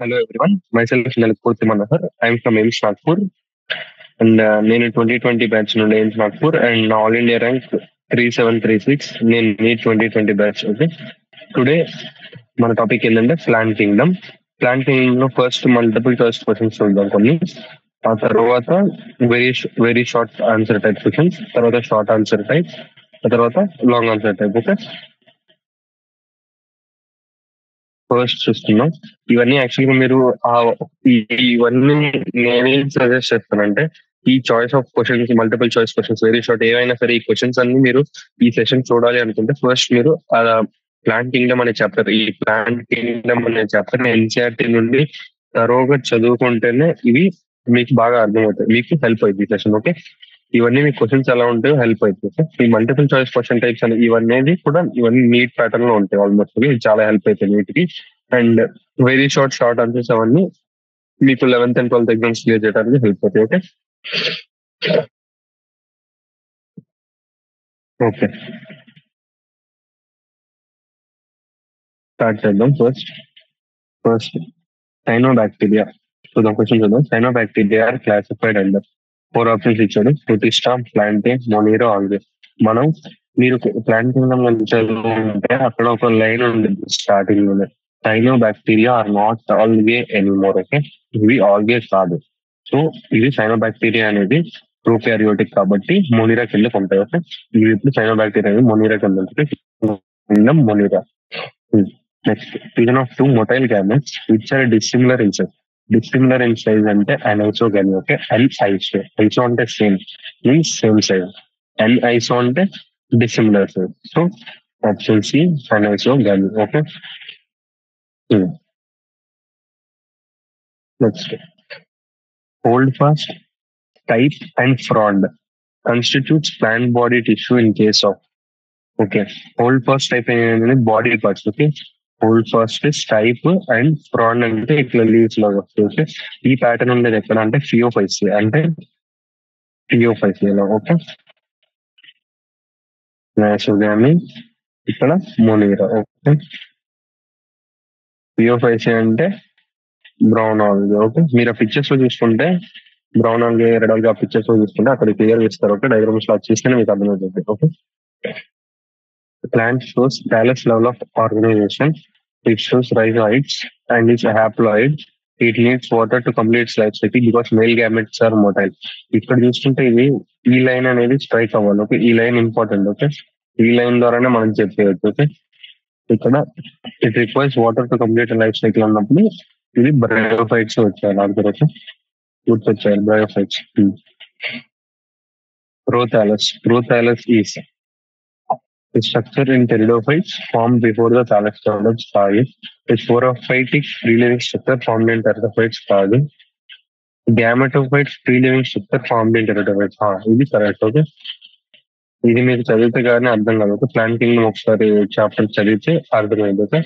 Hello everyone, myself Nalakpurti Manohar. I'm from AIMS Nagpur and నేను 2020 batch నుండి AIMS Nagpur and నా all India rank 3736. నేను neat 2020 batch. Okay, today మన topic ఏంటంటే plant Kingdom. Plant kingdom లో first multiple choice questions చూద్దాం కొన్ని. ఆ తర్వాత very very short answer type questions, తర్వాత షార్ట్ ఆన్సర్ టైప్, ఆ తర్వాత long answer type. Okay, first చూస్తున్నాం. ఇవన్నీ యాక్చువల్గా మీరు ఇవన్నీ నేనేం సజెస్ట్ చేస్తానంటే, ఈ choice of questions, multiple choice questions, very short ఏవైనా సరే, ఈ క్వశ్చన్స్ అన్ని మీరు ఈ సెషన్ చూడాలి అనుకుంటే ఫస్ట్ మీరు ప్లాంట్ కింగ్డమ్ అనే చాప్టర్, ఈ ప్లాంట్ కింగ్డమ్ అనే చాప్టర్ ఎన్సీఆర్టీ నుండి తరోగా చదువుకుంటేనే ఇవి మీకు బాగా అర్థమవుతాయి, మీకు హెల్ప్ అవుతుంది ఈ సెషన్. ఓకే, ఇవన్నీ మీ క్వశ్చన్స్ ఎలా ఉంటాయో హెల్ప్ అవుతుంది. ఈ మల్టిపుల్ చాయిస్ క్వశ్చన్ టైప్స్ అని ఇవన్నీ కూడా ఇవన్నీ నీట్ ప్యాటర్న్ లో ఉంటాయి ఆల్మోస్ట్. ఇది చాలా హెల్ప్ అవుతుంది వీటికి. అండ్ వెరీ షార్ట్ ఆన్సర్స్ అవన్నీ మీకు 11th and 12th exams clear చేయడానికి హెల్ప్ అవుతాయి. ఓకే ఓకే స్టార్ట్ చేద్దాం. ఫస్ట్ సైనోబాక్టీరియా చూద్దాం. క్వశ్చన్ చూద్దాం. Cyanobacteria are classified under 4 options ఇచ్చాడు: ప్రొటిస్టా, ప్లాంటే, మొనీరో, ఆల్గే. మనం మీరు ప్లాంట్ కింగ్డమ్ చదువుకుంటే అక్కడ ఒక లైన్ ఉంటుంది స్టార్టింగ్ లోనే, cyanobacteria are not algae anymore. Okay, ఇవి ఆల్గే కాదు. సో ఇది సైనోబాక్టీరియా అనేది ప్రోకారియోటిక్ కాబట్టి మొనీరా కిందకి ఉంటాయి. ఓకే, ఇవి ఇప్పుడు సైనోబాక్టీరియా అనేది మొనీరా కింద ఉంటుంది. Kingdom Monera. Next, reason of two motile gametes which are dissimilar in size. Dissimilar in size అంటే anisogamy. Okay, L iso, iso అంటే same, means same size. L iso అంటే dissimilar size. So option C anisogamy. Okay, next, holdfast, stipe and frond constitutes plant body tissue in case of. Okay, holdfast stipe అనేది body parts. Okay, holdfast stipe and frond అంటే ఇట్లా leaves లాగా వస్తాయి. Okay, ఈ pattern ఉండేది ఎక్కడ అంటే Phaeophyceae, అంటే ఫియోఫైసిలో. ఓకే, నాసోగామి, ఇక్కడ మొనీరా. ఓకే, ఫియోఫైసి అంటే బ్రౌన్ ఆల్గే. ఓకే, మీరు ఆ పిక్చర్స్ లో చూసుకుంటే బ్రౌన్ ఆల్గే, రెడ్ ఆల్గే ఆ పిక్చర్స్ లో చూసుకుంటే అక్కడ క్లియర్ చేస్తారు. ఓకే, డయాగ్రామ్స్ లో చూస్తేనే మీకు అర్థమవుతుంది. Okay, the plant shows callus level of organization. It shows rhizoids and is haploid. It needs water to complete its life cycle because male gametes are motile. ఇక్కడ చూస్తుంటే ఇది ఈ లైన్ అనేది స్ట్రైక్ అవ్వాలి. ఓకే, ఈ లైన్ ఇంపార్టెంట్. ఓకే, ఈ line ద్వారానే మనం చెప్పేయచ్చు. ఓకే, ఇక్కడ it requires water to complete life cycle అన్నప్పుడు ఇది బ్రయోఫైట్స్ వచ్చాయి. నాకు ఓకే, గుర్తొచ్చాయి bryophytes. Prothallus is the structure in pteridophytes formed before the thallus develops కాదు. The sporophytic free-living structure formed in pteridophytes కాదు. Gametophytes free-living structure formed in pteridophytes. ఇది correct. Okay, ఇది మీరు చదివితే కానీ అర్థం కాదు. ఓకే, ప్లాంట్ కింగ్డమ్ ఒకసారి చాప్టర్ చదివితే అర్థమైంది. ఓకే,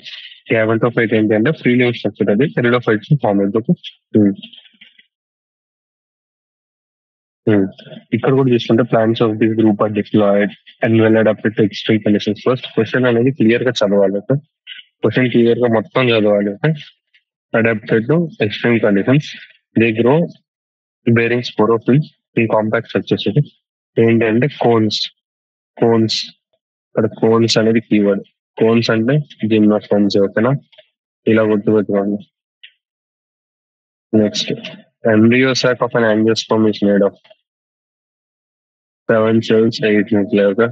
గ్యామెటోఫైట్ ఏంటి అంటే ఫ్రీ లివింగ్ స్ట్రక్చర్, అది టెరిడోఫైట్స్ ఫార్మ్ అయింది. ఓకే, ఇక్కడ కూడా చూసుకుంటే plants of this group are diploid and well adapted to extreme conditions. First question అనేది క్లియర్ గా చదవాలి. ఓకే, క్వశ్చన్ క్లియర్ గా మొత్తం చదవాలి. Okay, adapted to extreme conditions, they grow bearing sporophylls in compact structures. ఏంటంటే కోన్స్ ఇక్కడ cones అనేది keyword. Cones అంటే జిమ్నోస్పర్మ్స్. ఓకేనా, ఇలా గుర్తుపెట్టుకోండి. Next, embryo sac of an angiosperm is made of 7 cells, 8 nuclei. Okay,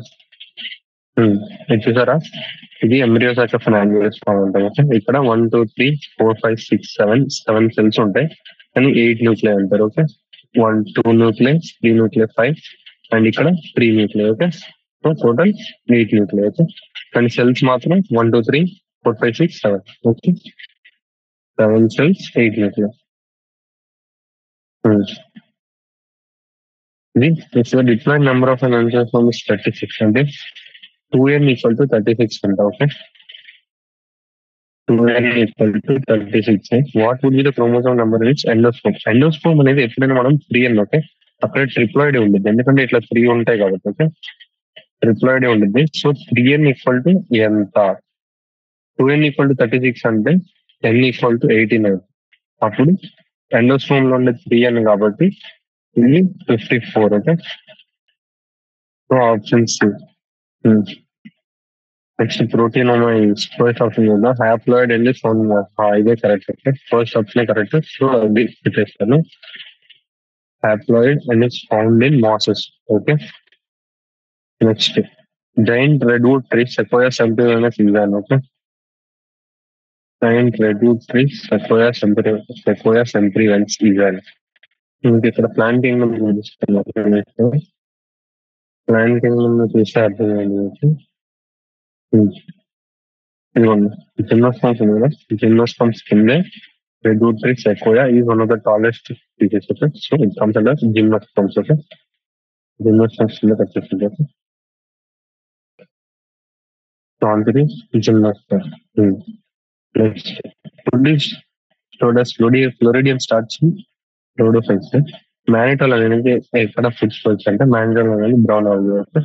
ఇది చూసారా, ఇది embryo sock of an angiosperm ఉంటాయి. ఓకే, ఇక్కడ 1 2 3 4 5 6 7 సెల్స్ ఉంటాయి కానీ 8 న్యూక్లియై ఉంటారు. ఓకే, 1 2 న్యూక్లియై, 3 న్యూక్లియై, 5 అండ్ ఇక్కడ 3 nuclei. Okay, so total 8 nuclei. Okay, కానీ సెల్స్ మాత్రం 1 2 3 4 5 6 7. Okay, 7 cells, 8 nuclei. ఇది diploid number of an angiosperm is 36 అంటే 2n = 36 అంట. Okay, 2n = 36. What would be the chromosome number in endosperm. Endosperm అనేది ఎప్పుడైనా మనం 3n. Okay, అక్కడ ట్రిప్లాయిడ్ ఉంటుంది ఎందుకంటే ఇట్లా 3 ఉంటాయి కాబట్టి. ఓకే, ట్రిప్లాయిడ్ ఉంటుంది. సో 3n = ఎంత, 2n = 36 అంటే n = 89. అప్పుడు ఎండోస్పోమ్ లో ఉండే 3 అని కాబట్టి ఇది 54. Okay, so option C. Next protonema first option చూద్దాం. హ్యాప్లాయిడ్ అండ్ ఫౌండ్, ఇదే correct. Okay, first option correct. So అది పెట్టేస్తాను. Haploid and is found in mosses. Okay, next giant redwood tree Sequoia sempervirens season. Okay, giant redwood tree Sequoia sempervirens season. మీకు ఇక్కడ plant Kingdom చూపిస్తున్నారు. Plant Kingdom చూస్తే అర్థమైంది. ఇదిగోండి, gymnosperms ఉంది కదా, జిమ్నోస్పమ్స్ కిందే redwood tree Sequoia is one of the tallest species. Okay, so it comes under gymnosperms. Okay, gymnosperms కింద వచ్చేస్తుంది. Okay, so answer is gymnosperm. Next, floridean starch rhodophytes. Mannitol అనేది ఎక్కడ ఫుడ్ సోర్స్ అంటే mannitol అనేది brown algae.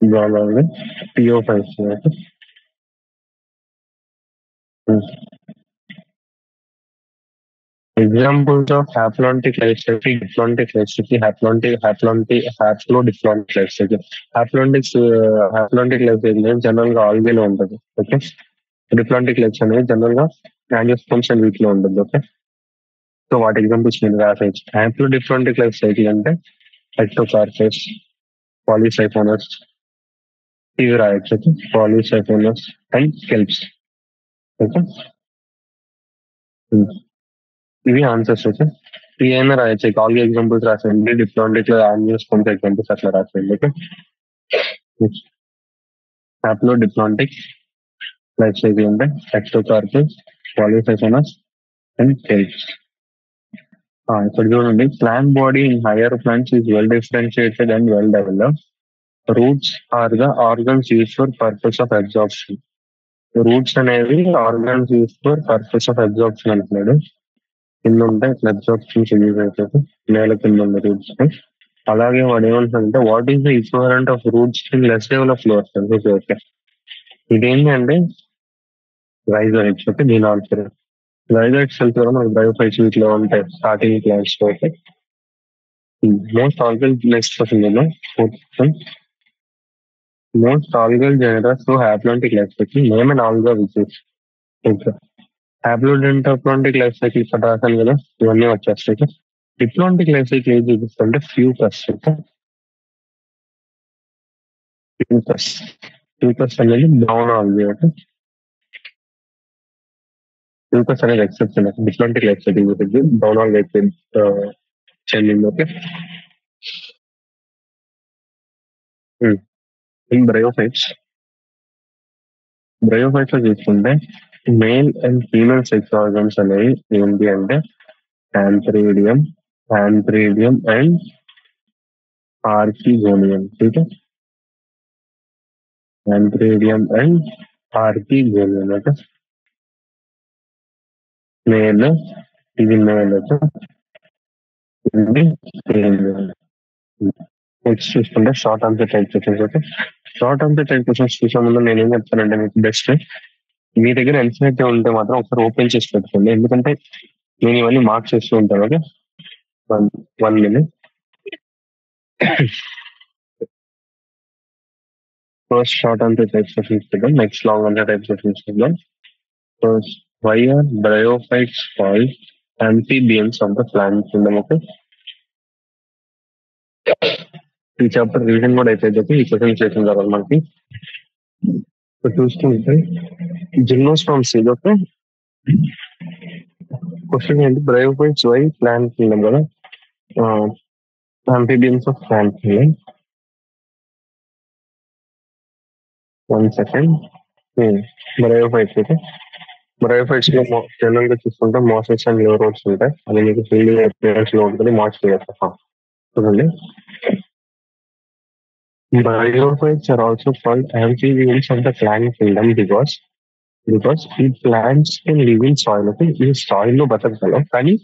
Brown algae phaeophytes. Examples of haplontic life cycle, diplontic life cycle, haplodiplontic life cycle. Haplontic life cycle general గా ఆల్గేలో ఉంటుంది. Okay, diplontic life అనేది general గా angiosperms and వీటిలో ఉంటుంది. ఓకే, సో వాటి ఎగ్జాంపుల్స్ మీరు రాసేయచ్చు. హ్యాప్లోడిప్లాంటిక్ లైఫ్ సైకిల్ అంటే ఎక్టోకార్పస్, పాలీసైఫోనస్, ఇవి రాయొచ్చు. Okay, Polysiphonia and kelps. Okay, ఇవి ఆన్సర్స్. ఓకే, ఇవి అయినా రాయొచ్చు. ఆల్గే ఎగ్జాంపుల్స్ రాసేయండి, డిప్లాంటిక్ లో యాంజియోస్పర్మ్స్ ఎగ్జాంపుల్స్ అట్లా రాసేయండి. ఓకే, హ్యాప్లోడిప్లాంటిక్ లైఫ్ సైకిల్ అంటే ఎక్టోకార్పస్, పాలీసైఫోనస్ అండ్ స్కెల్ప్స్. ఇక్కడ చూడండి, plant body in higher plants is well differentiated and well developed. Roots are the organs use for purpose of absorption. Roots అనేవి organs use for purpose of absorption అంటున్నాడు. కింద ఉంటే ఇట్లా absorption use అవుతుంది, నేల కింద ఉన్న రూట్స్. అలాగే వాడు ఏమంటాడంటే what is the equivalent of roots in less develop floors. Okay, ఇదేంటి అంటే రైజోయిడ్స్. ఓకే, దీని ఆన్సర్ రైజోయిడ్స్ వెళ్తారు మనకు బ్రయోఫైట్స్ వీటిలో ఉంటాయి starting plants. Okay, most algal, next question is fourth question. Most algal genera show haplontic life cycle. Name an alga which is okay. Haplodentoplantic life cycle ఇక్కడ రాశాను కదా, ఇవన్నీ వచ్చేస్తాయి. డిప్లాంటిక్ లైఫ్ సైకిల్ ఏది చూపిస్తుంటే ఫ్యూకస్. ఫ్యూకస్ అనేది brown algae. Fucus అనేది exception. Diplontic life cycle గురించి బ్రౌన్ ఆల్గే చెందింది. ఓకే, ఇన్ బ్రయోఫైట్స్ లో చూసుకుంటే male and female sex organs అనేవి ఏంటి అంటే antheridium and archegonium. Antheridium and archegonium. Okay, male, ఇది మేల్. ఇది ఫీమేల్. నెక్స్ట్ చూసుకుంటే short answer type questions. Okay, short answer type questions చూసే ముందు నేను ఏం చెప్తానంటే మీకు బెస్ట్ మీ దగ్గర ఎన్సైట్ ఉంటే మాత్రం ఒకసారి ఓపెన్ చేసి పెట్టుకోండి, ఎందుకంటే నేను ఇవన్నీ మార్క్స్ చేస్తూ ఉంటాను. Okay, 1 minute. First short answer type questions చూద్దాం, next long answer type questions చూద్దాం. First, why are bryophytes called amphibians of the plant kingdom? Okay, ఈ చాప్టర్ రీజన్ కూడా అయిపోయింది. ఈ క్వశ్చన్స్ చేసిన తర్వాత మనకి చూసుకుంటే జిమ్నోస్పర్మ్స్. ఇది ఓకే, క్వశ్చన్ ఏంటి, బ్రయోఫైట్స్ వై ప్లాంట్ కింగ్డమ్ కదా, amphibians of plant kingdom. 1 second. Bryophytes. Okay, bryophytes లో జనరల్ గా చూసుకుంటే మాసెస్ అండ్ లివరోడ్స్ ఉంటాయి. అది మీకు ఫీల్డింగ్ అపియరెన్స్ లో ఉంటుంది. మార్క్స్ చూడండి, bryophytes are also called amphibians of the plant kingdom because ఈ plants can live in soil. Okay, ఈ సాయిల్ లో బతకగలవు కానీ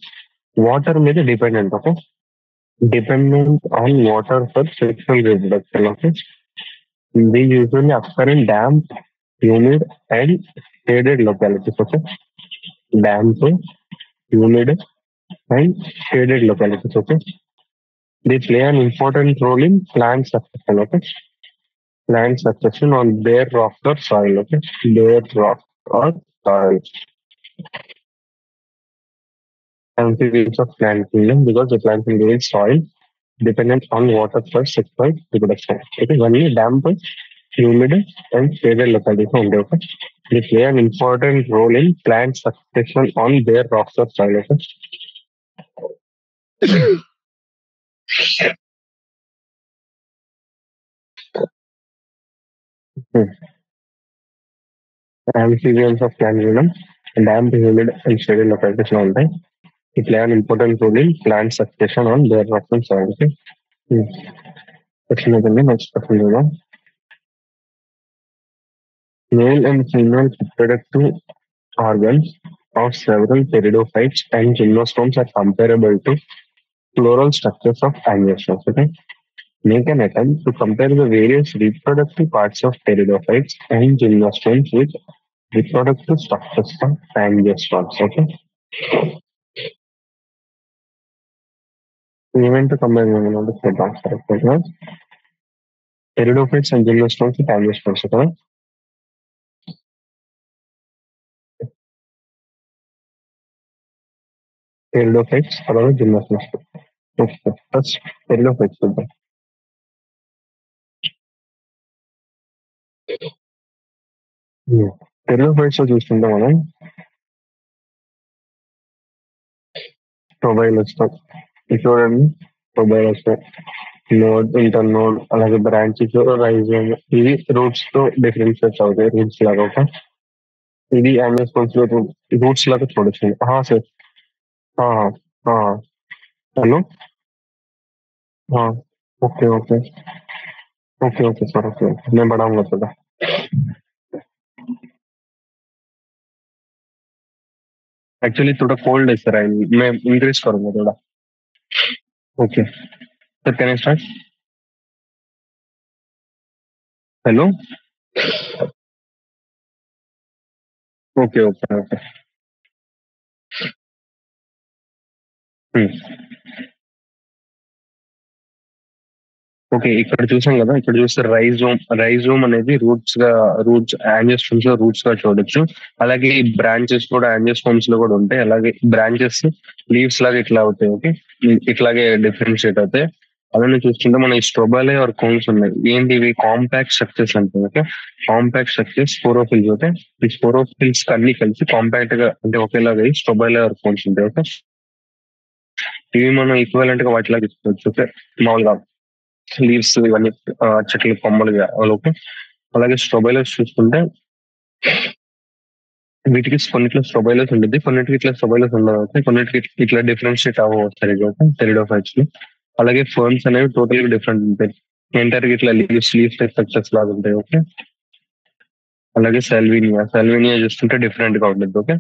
వాటర్ మీద dependent. Okay, dependent on water for sexual reproduction. Okay, they usually అక్కర్ in damp, humid and shaded localities. Okay, damp, humid, and shaded localities. Okay, they play an important role in plant succession. Okay, plant succession on bare rock or soil. Okay, bare rock or soil. Amphibians of plant kingdom because the plant kingdom is soil dependent on water for sexual reproduction. Okay, only damp, humid, and shaded localities only. Okay, they play an important role in plant succession on bare rocks or soil. Okay. Hmm. Amphibians of plant kingdom, damp, humid, and shaded localities only. They play an important role in plant succession on bare rocks and soil. Okay. Hmm. Question again, next question. Male and female reproductive organs of several pteridophytes and gymnosperms are comparable to floral structures of angiosperms. Okay? Make an attempt to compare the various reproductive parts of pteridophytes and gymnosperms with reproductive structures of angiosperms. Okay? Even to compare the parts, pteridophytes and gymnosperms with angiosperms. Okay? Pteridophytes or gymnosperms. Okay. First, pteridophytes. Pteridophytes చూసుకుంటే మనం ప్రొబైల్ వస్తాం. చూడండి ప్రొబైల్ వస్తాం. Node, inter node, అలాగే branches, rhizome, ఇవి roots తో differentiate అవుతాయి. Roots లాగా ఒక ఇది యాంజియోస్పర్మ్స్ లో రూట్స్ లాగా చూడొచ్చు. Sir hello, okay okay okay okay sir, okay నేను बढ़ाऊंगा थोड़ा. एक्चुअली थोड़ा कोल्ड है सर, आई मैं इंक्रीज करूंगा थोड़ा. Okay sir, can I start? Hello. Okay okay okay. Okay, ఇక్కడ చూసాం కదా, ఇక్కడ చూస్తే రైజోమ్, రైజోమ్ అనేది రూట్స్ గా, రూట్స్ యాంజియోస్పర్మ్స్ లో రూట్స్ గా చూడొచ్చు. అలాగే ఈ బ్రాంచెస్ కూడా యాంజియోస్పర్మ్స్ లో కూడా ఉంటాయి. అలాగే బ్రాంచెస్ లీవ్స్ లాగా ఇట్లా అవుతాయి. ఓకే, ఇట్లాగే డిఫరెన్షియేట్ అవుతాయి. అలానే చూస్తుంటే మన ఈ స్ట్రోబాలే ఆర్ కోన్స్ ఉన్నాయి. ఏంటి ఇవి? కాంపాక్ట్ స్ట్రక్చర్స్ అంటాయి. Okay, compact structures sporophylls. Okay, ఈ స్పోరోఫిల్స్ అన్ని కలిసి కాంపాక్ట్ గా అంటే ఒకేలాగా స్ట్రోబాలే ఆర్ కోన్స్ ఉంటాయి. ఓకే, ఇవి మనం ఈక్వలెంట్ గా వాటిలాగా తీసుకోవచ్చు. ఓకే, మామూలుగా లీవ్స్ ఇవన్నీ చెట్లు కొమ్మలుగా. ఓకే, అలాగే స్ట్రోబైలస్ చూసుకుంటే వీటికి కొన్నిట్లో స్ట్రోబైలస్ ఉంటుంది, కొన్నిటికి ఇట్లా స్ట్రోబైలస్ ఉండదు. ఓకే, కొన్నిటికి ఇట్లా డిఫరెన్షియేట్ అవ్వచ్చు. ఓకే, టెరిడోఫైట్స్ లో. అలాగే ఫర్న్స్ అనేవి టోటల్ గా డిఫరెంట్ ఉంటాయి. ఎంటర్ ఇట్లా లీవ్స్ లీవ్స్ స్ట్రక్చర్స్ లాగా ఉంటాయి. ఓకే, అలాగే సాల్వినియా, సాల్వినియా చూస్తుంటే డిఫరెంట్ గా ఉంటుంది. ఓకే,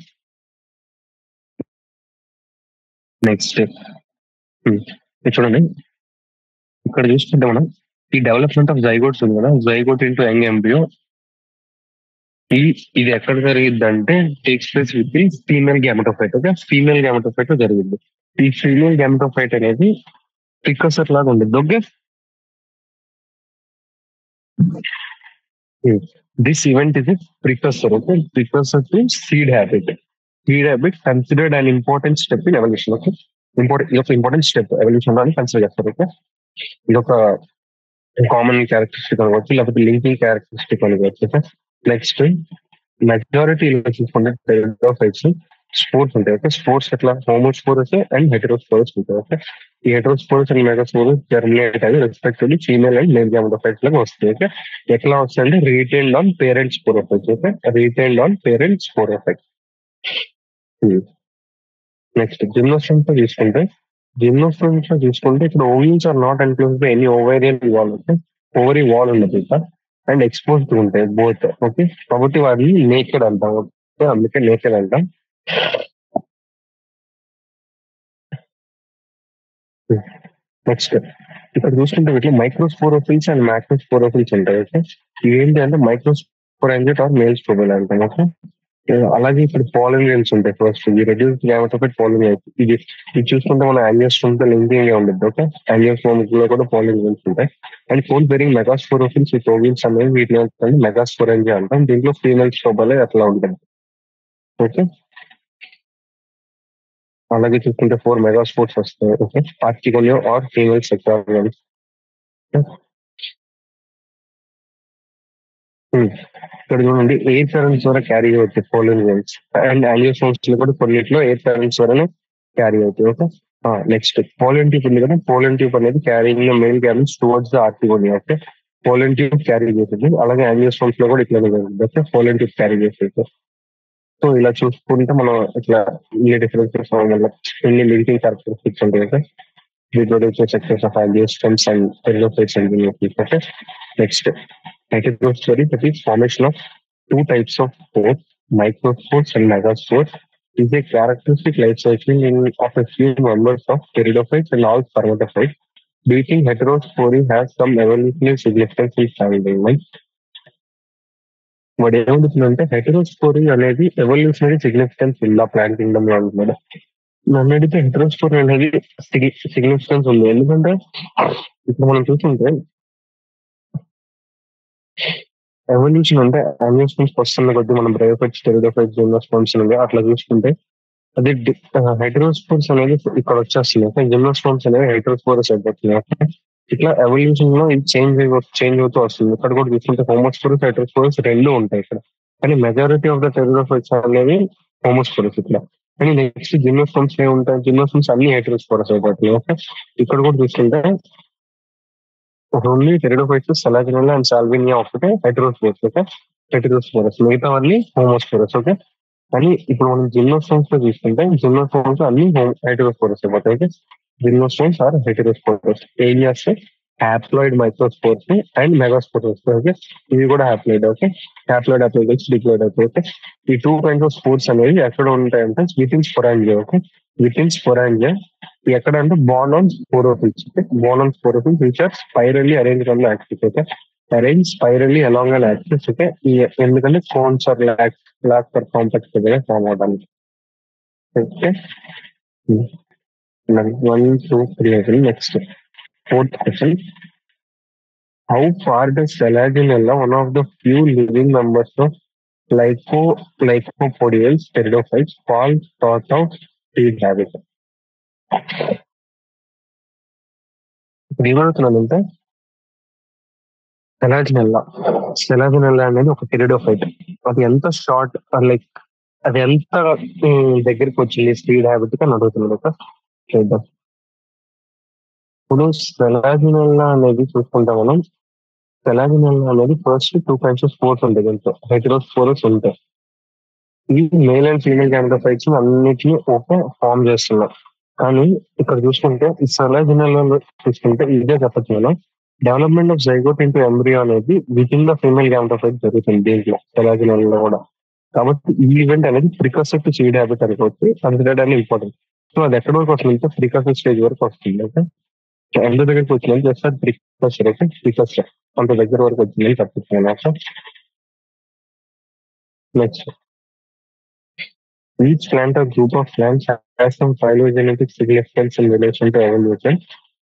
నెక్స్ట్ చూడండి, ఇక్కడ చూసుకుంటే మనం ఈ డెవలప్మెంట్ ఆఫ్ జైగోట్స్ ఉంది కదా, జైగోట్ ఇంటూ యంగ్ ఎంబ్రియో, ఇది ఎక్కడ జరిగింది అంటే takes place with the female gametophyte. Okay, female gametophyte లో జరిగింది. ఈ ఫీమేల్ గ్యామెటోఫైట్ అనేది ప్రికర్సర్ లాగా ఉంటుంది. Okay, this event is precursor. Okay, precursor to seed habit. Seed habit considered an important step in evolution. Okay, ఇది ఒక important step evolution లో అని కన్సిడర్ చేస్తారు. ఓకే, ఇది ఒక కామన్ క్యారెక్టరిస్టిక్ అనుకోవచ్చు, లేకపోతే లింకింగ్ క్యారెక్టరిస్టిక్ అనుకోవచ్చు. నెక్స్ట్ మెజారిటీ చూసుకుంటే టెరిడోఫైట్స్ స్పోర్ట్స్ ఉంటాయి. ఓకే, స్పోర్ట్స్ ఎట్లా హోమోస్పోరస్ అండ్ హెటరోస్పోరస్ ఉంటాయి. ఓకే, ఈ హెటరోస్పోరస్ అండ్ మెగాస్పోరస్ జర్మినేట్ అయ్యి respectively female and male gametophytes లాగా వస్తాయి. ఓకే, ఎట్లా వస్తాయంటే retained on parents sporophytes. Okay, retained on parents sporophytes. Next gymnosperms లో తీసుకుంటే, జిమ్నోస్టమ్స్ లో చూసుకుంటే ఇక్కడ ovules are not enclose by any ovarian wall. Okay, ovary wall ఉండదు ఇక్కడ, అండ్ ఎక్స్పోజ్డ్ ఉంటాయి బోత్. ఓకే, కాబట్టి వాటిని నేకెడ్ అంటాం. ఓకే, అందుకే నేకెడ్ అంటాం. నెక్స్ట్ ఇక్కడ చూసుకుంటే వీటిలో మైక్రోస్పోరోఫిల్స్ అండ్ మ్యాక్రోస్పోరోఫిల్స్ ఉంటాయి. ఓకే, ఇవేంటి అంటే మైక్రోస్పోరాంజిట్ ఆర్ మేల్ స్ట్రోబెల్ అంటాం. ఓకే, అలాగే ఇప్పుడు పోలింగ్ గేమ్స్ ఉంటాయి. ఫస్ట్ ఈ రెడ్యూస్ కాబట్టి పోలింగ్ ఇది ఇది చూసుకుంటే మన యాంజియోస్టోమ్ తో లింకింగ్ గా ఉండదు. ఓకే, యాంజియోస్టోమ్ లో కూడా పోలింగ్ గేమ్స్ ఉంటాయి. And phone bearing మెగాస్పోరోఫిల్స్ with ovules అనేవి వీటిని మెగాస్పోరెంజియా అంటాం. దీంట్లో ఫీమేల్ శోభలే అట్లా ఉంటుంది. ఓకే, అలాగే చూసుకుంటే 4 మెగాస్పోర్ట్స్ వస్తాయి. Okay, archegonia or female sector. ఇక్కడ చూడండి ఎయిర్ కరెంట్స్ ద్వారా క్యారీ అవుతాయి పోలిన్ గేమ్స్. అండ్ యాంజియోస్పోమ్స్ లో కూడా కొన్నిట్లో ఎయిర్ కరెంట్స్ ద్వారానే క్యారీ అవుతాయి. ఓకే, నెక్స్ట్ పోలిన్ ట్యూబ్ ఉంది కదా, పోలిన్ ట్యూబ్ అనేది క్యారింగ్ మెయిన్ క్యారెన్స్ towards the archegonia. Okay, pollen tube carry చేస్తుంది. అలాగే యాంజియోస్పోమ్స్ లో కూడా ఇట్లానే జరుగుతుంది. ఓకే, పోలిన్ ట్యూబ్ క్యారీ చేస్తుంది. సో ఇలా చూసుకుంటే మనం ఇట్లా ఇన్ని డిఫరెన్సెస్ ఎన్ని లింకింగ్ క్యారెక్టరిస్టిక్స్ ఉంటాయి. Okay, reproductive success of angiostems and telocytes and neurocytes. Okay. Next, heterospores, that is formation of two types of spores, microspores and megaspores, is a characteristic life cycle of a few members of pteridophytes and all spermatophytes. Do you think heterospory has some evolutionary significance in cell development? వాడు ఏమవుతుందంటే హెటరోస్పోరీ అనేది evolutionary significance ఉందా plant kingdom లో అంటున్నాడు. నన్ను అడిగితే హెటరోస్పోరీ అనేది significance ఉంది. ఎందుకంటే ఇప్పుడు మనం చూస్తుంటే ఎవల్యూషన్ అంటే యాంజియోస్పోమ్స్ వస్తున్న కొద్ది మనం బ్రయోఫైట్స్, టెరిడోఫైట్స్, జిమ్నోస్పోమ్స్ ఉంది అట్లా చూసుకుంటే అది హెటరోస్పోర్స్ అనేది ఇక్కడ వచ్చేస్తుంది. జిమ్నోస్పోమ్స్ అనేవి హెటరోస్పోరస్ అయిపోతున్నాయి. ఇట్లా ఎవల్యూషన్ లో ఇది చేంజ్ అవుతూ వస్తుంది. ఇక్కడ కూడా చూసుకుంటే హోమోస్పోరస్, హెటరోస్పోరస్ రెండు ఉంటాయి ఇక్కడ. కానీ మెజారిటీ ఆఫ్ ద టెరిడోఫైట్స్ అనేవి హోమోస్పోరస్ ఇక్కడ. కానీ నెక్స్ట్ జిమ్నోస్పోమ్స్ ఏ ఉంటాయి, జిమ్నోస్పోమ్స్ అన్ని హెటరోస్పోరస్ అయిపోతున్నాయి. ఓకే, ఇక్కడ కూడా చూసుకుంటే ఓన్లీ టెరిడోఫైట్స్, సెలాజినెల్లా అండ్ సాల్వినియా ఒకటే హెటరోస్పోరస్. ఓకే, హెటరోస్పోరస్ మిగతావన్నీ హోమోస్పోరస్. ఓకే, కానీ ఇప్పుడు మనం జిమ్నోస్పోమ్స్ లో చూసుకుంటే జిమ్నోస్పోమ్స్ అన్ని హెటరోస్పోరస్ అయిపోతాయి. Gymnosperms are heterosporous. Alias haploid microspores and megasporous. Okay, ఇవి కూడా haploid. Okay, haploid applied diploid అవుతాయి. ఓకే, ఈ టూ కైండ్స్ ఆఫ్ స్పోర్స్ అనేవి ఎక్కడ ఉంటాయంటే within sporangia. Okay, within sporangia ఎక్కడ అంటే బాండ్ ఆన్ స్పోరోఫిల్స్. బాండ్ on sporophylls which are spirally arrange on the axis. Okay, arrange spirally along an axis. Okay, ఎందుకంటే cones are lock for complex దగ్గర form అవడానికి. Okay, 1, 2, 3 next fourth question. How far does Selaginella, one of the few living members of Lycopodiales pteridophytes, fall short of seed habitat? ఇప్పుడు ఏమవుతున్నానంటే సెలాజినెల్లా అనేది ఒక pteridophyte. అది ఎంత short like అది ఎంత దగ్గరికి వచ్చింది స్పీడ్ హ్యాబిట్ అని అడుగుతున్నాడు. ఒక చూద్దాం. ఇప్పుడు సెలాజినెల్లా అనేది చూసుకుంటే మనం సెలాజినెల్లా అనేది ఫస్ట్ 2 కైండ్స్ ఆఫ్ స్పోర్స్ ఉంటాయి. దీంట్లో హెటరోస్పోరస్ ఉంటాయి. ఈ మేల్ అండ్ ఫీమేల్ గ్యామెటోఫైట్స్ అన్నిటిని ఒక ఫామ్ చేస్తున్నాం. కానీ ఇక్కడ చూసుకుంటే ఈ సెలాజినెల్లా చూసుకుంటే ఇదే చెప్పచ్చు మనం, development of zygote into embryo అనేది within the female gametophyte జరుగుతుంది దీంట్లో సెలాజినెల్లా కూడా. కాబట్టి ఈ ఈవెంట్ అనేది ప్రికర్సర్ టు సీడ్ హ్యాబిట్ అనుకోవచ్చు, కన్సిడర్డ్ అని ఇంపార్టెంట్. సో అది ఎక్కడ వరకు వస్తుంది, ప్రికర్సర్ స్టేజ్ వరకు వస్తుంది. ఓకే, ఎంత దగ్గరికి వచ్చిందని చేస్తారు ప్రికర్సర్. ఓకే, ప్రికర్సర్ అంత దగ్గర వరకు వచ్చిందని చెప్తున్నాను. Next, each plant or group of plants has some phylogenetic significance in relation to evolution.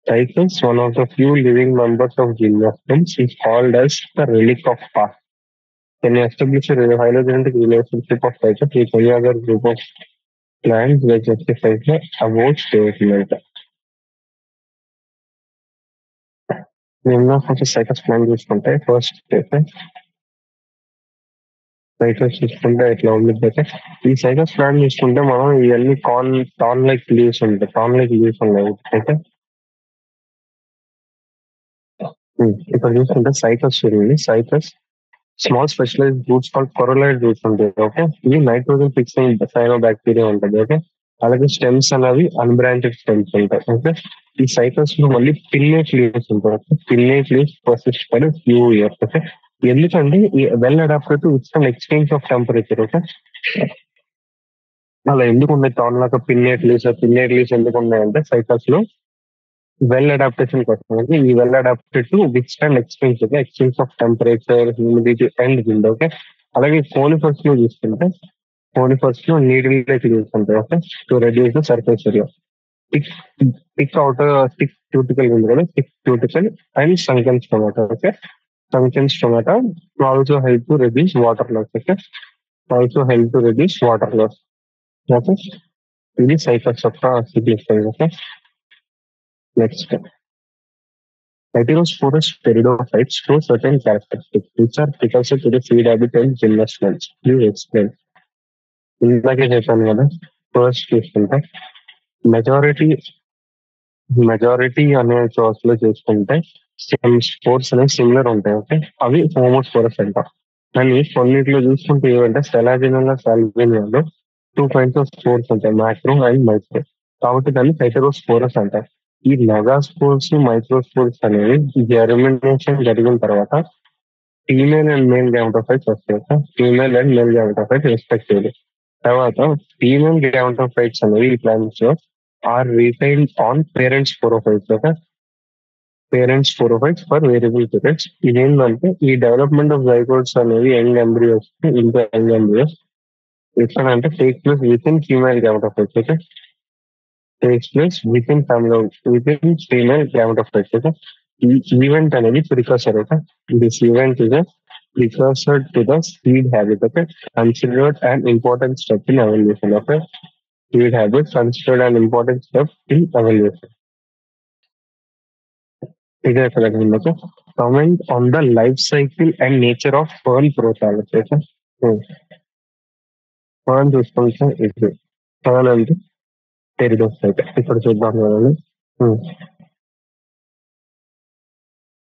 Cycles, one of the few living members of gymnosperms, is called as the relic of past. Can you establish a phylogenetic relationship of cycles with any other group of plants that justifies the above statement? Cycles plant చూసుకుంటే first Cycas చూసుకుంటే ఇట్లా ఉంది. ఈ Cycas plant చూసుకుంటే మనం ఇవన్నీ tan like leaves ఉంటాయి. Tan like leaves ఉన్నాయి. అయితే ఇక్కడ చూసుకుంటే సైకస్ చూడండి. Cycas small specialise roots call coralloid roots ఉంటాయి. ఓకే, ఇవి నైట్రోజన్ ఫిక్సింగ్ సైనో బ్యాక్టీరియా ఉంటుంది. ఓకే, అలాగే స్టెమ్స్ అనేవి అన్బ్రాంచెడ్ స్టెమ్స్ ఉంటాయి. ఓకే, ఈ సైకస్ లో మళ్ళీ పిన్నేట్ లీవ్స్ ఉంటాయి. Pinnate leaves persist for few years. Okay, ఎందుకంటే ఈ well adapted to with exchange of temperature. Okay, అలా ఎందుకు ఉన్నాయి టాన్ లాగా పిన్నేట్ లీవ్స్ ఎందుకు ఉన్నాయంటే సైకల్స్ లో వెల్ అడాప్టేషన్ కోసం. ఈ well adapted to withstand exchange of temperature, humidity and wind. Okay, అలాగే కోనిఫర్స్ లో చూసుకుంటే Conifers లో needle-like leaves ఉంటాయి. Okay, to reduce the surface area. Thick thick outer thick cuticle ఉంది కదా, thick cuticle and sunken stomata. Okay, sunken stomata also help to reduce water loss. Okay, also help to reduce water loss. Okay, ఇది cycas యొక్క significance. Okay, next Heterosporous pteridophytes show certain characteristics which are precursor to the seed habit and gymnastments. Please explain. ఇందాకే చెప్పాను కదా, first చూసుకుంటే majority majority అనే source లో చూసుకుంటే same sports అనేవి సిమిలర్ ఉంటాయి. ఓకే, అవి హోమోస్పోరస్ అంటాం. కానీ కొన్నిట్లో చూసుకుంటే ఏమంటే సెలాజినల్ సాల్వినియాలో 2 kinds ఆఫ్ స్పోర్స్ ఉంటాయి, మ్యాక్రో అండ్ మైక్రో. కాబట్టి దాన్ని హెటెరోస్పోరస్ అంటారు. ఈ మెగాస్పోర్స్ మైక్రోస్పోర్స్ అనేవి జెర్మినేషన్ జరిగిన తర్వాత ఫీమేల్ అండ్ మేల్ గ్యామెటోఫైట్స్ వస్తాయి. Female and male gametophytes respectively. తర్వాత ఫీమేల్ గ్యామెటోఫైట్స్ అనేవి ఈ ప్లాంట్స్ లో are retained on parents sporophytes. Okay, parents sporophytes for variable periods. ఇదేంటంటే ఈ డెవలప్మెంట్ ఆఫ్ జైగోట్స్ అనేవి young embryos into young embryos ఎక్కడ అంటే take place within female gametophytes. Okay, takes place within family within female gametophytes. Okay, ఈ event అనేది precursor. Okay, this event is precursor to the seed habit. Okay, considered an important step in evolution. Okay, seed habit considered an important step in evolution. Okay, comment on the life cycle and nature of fern prothallus. Okay, fern చూసుకుంటే ఇది fern అంటే pteridophyte. ఇక్కడ చూద్దాం కదండి.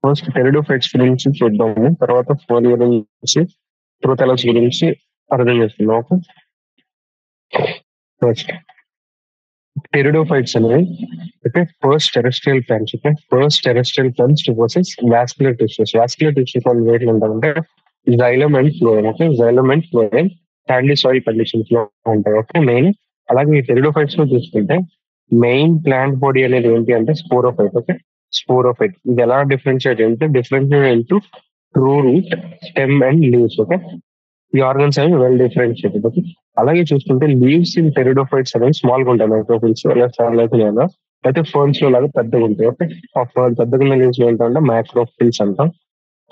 First pteridophytes గురించి చూద్దాము, తర్వాత phone గురించి ప్రోథాలస్ గురించి అర్థం చేసుకుందాం. ఓకే, ఫస్ట్ టెరిడోఫైట్స్ అనేవి okay first terrestrial plants. Okay, first terrestrial plants to possess vascular tissues. Vascular tissues వాళ్ళు వేట్లు ఉంటారంటే xylem and phloem. Okay, xylem and phloem sandy soil conditions లో ఉంటాయి. Okay, main. అలాగే ఈ టెరిడోఫైట్స్ లో చూసుకుంటే మెయిన్ ప్లాంట్ బాడీ అనేది ఏంటి అంటే స్పోరోఫైట్. ఓకే, స్పోరోఫైట్ ఇది ఎలా డిఫరెన్షియేట్ అంటే differentiate into true root, stem and leaves. Okay, ఈ ఆర్గన్స్ అనేవి వెల్ డిఫరెన్షియేటెడ్. ఓకే, అలాగే చూసుకుంటే లీవ్స్ ఇన్ టెరిడోఫైట్స్ అనేవి స్మాల్ గా ఉంటాయి, మైక్రోఫిల్స్ అయితే ఫర్న్స్ లో లాగా పెద్దగా ఉంటాయి. ఓకే, ఆ ఫర్న్ పెద్దగా ఉన్న లీవ్స్ ఏంటంటే మైక్రోఫిల్స్ అంటాం.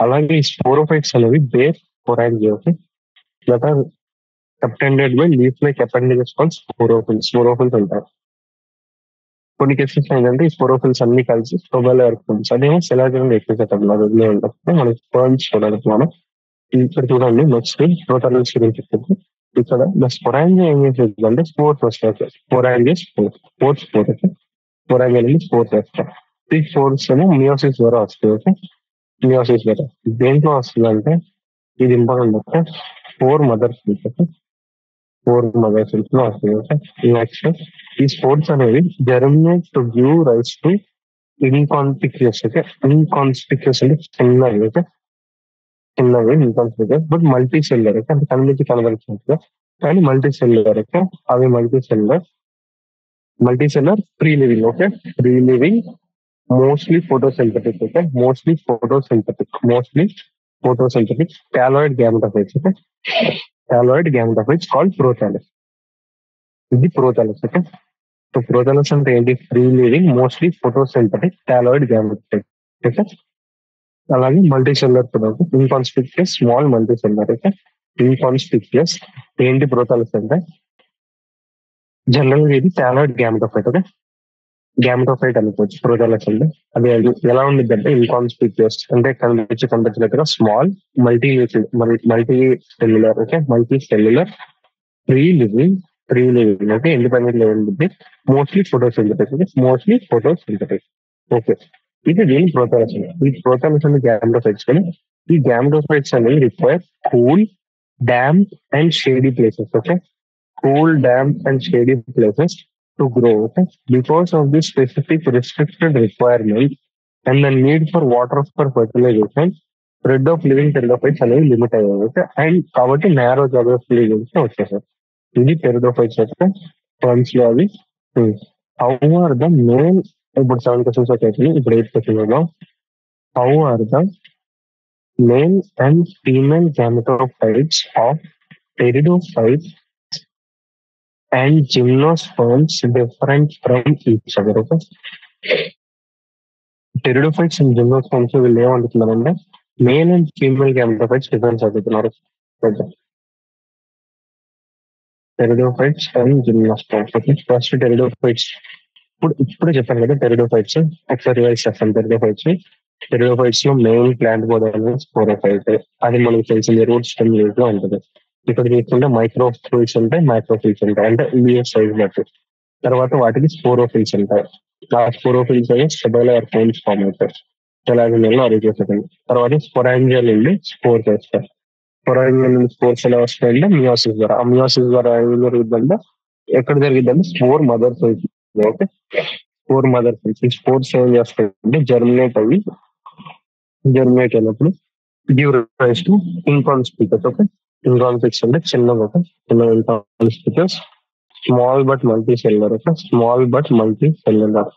అలాగే ఈ స్పోరోఫైట్స్ అనేవి bear sporangia. Okay, that are subtended by leaf like appendages called sporophylls. Sporophylls అంటారు. కొన్ని కేసెస్ ఏంటంటే ఈ స్పోరోఫిల్స్ అన్ని కలిసి స్టోబల్ ఏర్పడుతుంది. అదేమో సెలాజినల్ ఎక్కువ మనకి ఫర్న్స్ చూడాలి మనం. ఇక్కడ చూడండి నెక్స్ట్ ప్రోథాలస్ గురించి చెప్తే ఇక్కడ ద స్పోరాంగి ఏం చేసేది స్పోర్ట్స్ వస్తాయి. స్పోరాంగి స్పోర్ట్స్ స్పోరాంగి అనేది స్పోర్ట్స్ వస్తాయి. ఈ స్పోర్ట్స్ ఏమో మియోసిస్ ద్వారా వస్తాయి. ఓకే, మియోసిస్ ద్వారా దేంట్లో వస్తుంది అంటే ఇది ఇంపార్టెంట్. Okay, 4 mother cells. లో వస్తుంది. ఓకే, నెక్స్ట్ ఈ స్పోర్ట్స్ అనేవి germinate to give rise to inconspicuous. Okay, inconspicuous అంటే చిన్నవి. ఓకే, చిన్నవి ఇన్కాన్స్పిక్యూస్ బట్ మల్టీ సెల్లర్. అంటే కన్నుకి కనబడుతుంది కానీ మల్టీ సెల్లర్. ఓకే, అవి multicellular free living. Okay, free living mostly photosynthetic. Okay, mostly photosynthetic thalloid gametophytes. Okay, thalloid gametophytes called prothallus. ఇది prothallus. Okay, so prothallus అంటే ఏంటి? Free living mostly photosynthetic thalloid gametophytes. Okay, అలాగే multicellular కూడా inconspicuous small multicellular. Okay, inconspicuous ఏంటి prothallus అంటే general గా ఇది టాలాయిడ్ gametophyte. Okay, gametophyte అనుకోవచ్చు ప్రోథాలస్ అంటే. అది ఎలా ఉండిద్ది అంటే ఇన్కాన్స్పిక్యూస్ అంటే కనిపించినట్టుగా small multicellular. Okay, multicellular free living అంటే ఇండిపెండెంట్ లెవెల్ ఉంటుంది. Mostly photosynthetic. ఓకే, ఇది దీని ప్రోథాలస్. ఈ ప్రోథాలస్ అనే గ్యామెటోఫైట్స్ కానీ ఈ గ్యామెటోఫైట్స్ అనేవి require cool, damp and shady places. Okay, cool, damp and shady places to grow. Okay? Because of this specific restricted requirement and the need for water for fertilization, spread of living pteridophytes అనేవి limit అయ్యాయి. Okay, and కాబట్టి narrow geography గురించి వచ్చేసారు. ఇది pteridophytes యొక్క firms లో అవి. How are the main ఇప్పుడు 7 questions వచ్చేసి ఇప్పుడు 8 questions ఉన్నాం. How are the male and female gametophytes of pteridophytes and gymnosperms different from each other. Okay. Pteridophytes and gymnosperms వీళ్ళు ఏమంటున్నారంటే male and female gametophytes difference అవుతున్నారు. Pteridophytes and gymnosperms. Okay, first pteridophytes. ఇప్పుడు చెప్పాను కదా pteridophytes. ఒకసారి revise చేస్తాను. Pteridophytes లో main plant body అనేది స్పోరోఫైట్. అది మనకు తెలిసింది రూట్ స్టెమ్ లీవ్స్ లో ఉంటుంది. ఇక్కడ చూసుకుంటే మైక్రోఫిల్స్ ఉంటాయి, మైక్రోఫిల్స్ ఉంటాయి, అంటే లీవ్ సైజ్ బట్టి. తర్వాత వాటికి స్పోరోఫిల్స్ ఉంటాయి. ఆ స్పోరోఫిల్స్ అయ్యి స్టెబైలర్ ఫోన్స్ ఫామ్ అవుతాయి. తెలాజినల్ అరిగేస్తుంది. తర్వాత స్పొరాంజియల్ నుండి స్పోర్ చేస్తారు. స్పొరాంజియల్ నుండి స్పోర్స్ ఎలా వస్తాయంటే మియోసిస్ ద్వారా. ఆ మియోసిస్ ద్వారా ఏం జరుగుతుందంటే ఎక్కడ జరిగిందంటే spore mother cells. Okay, spore mother cells. ఈ స్పోర్స్ ఏం చేస్తాయంటే జర్మినేట్ అయినప్పుడు give rise to inconspicuous. Okay, inconspicuous అంటే చిన్నగా, ఒక చిన్న inconspicuous, small but multicellular. Okay, small but multicellular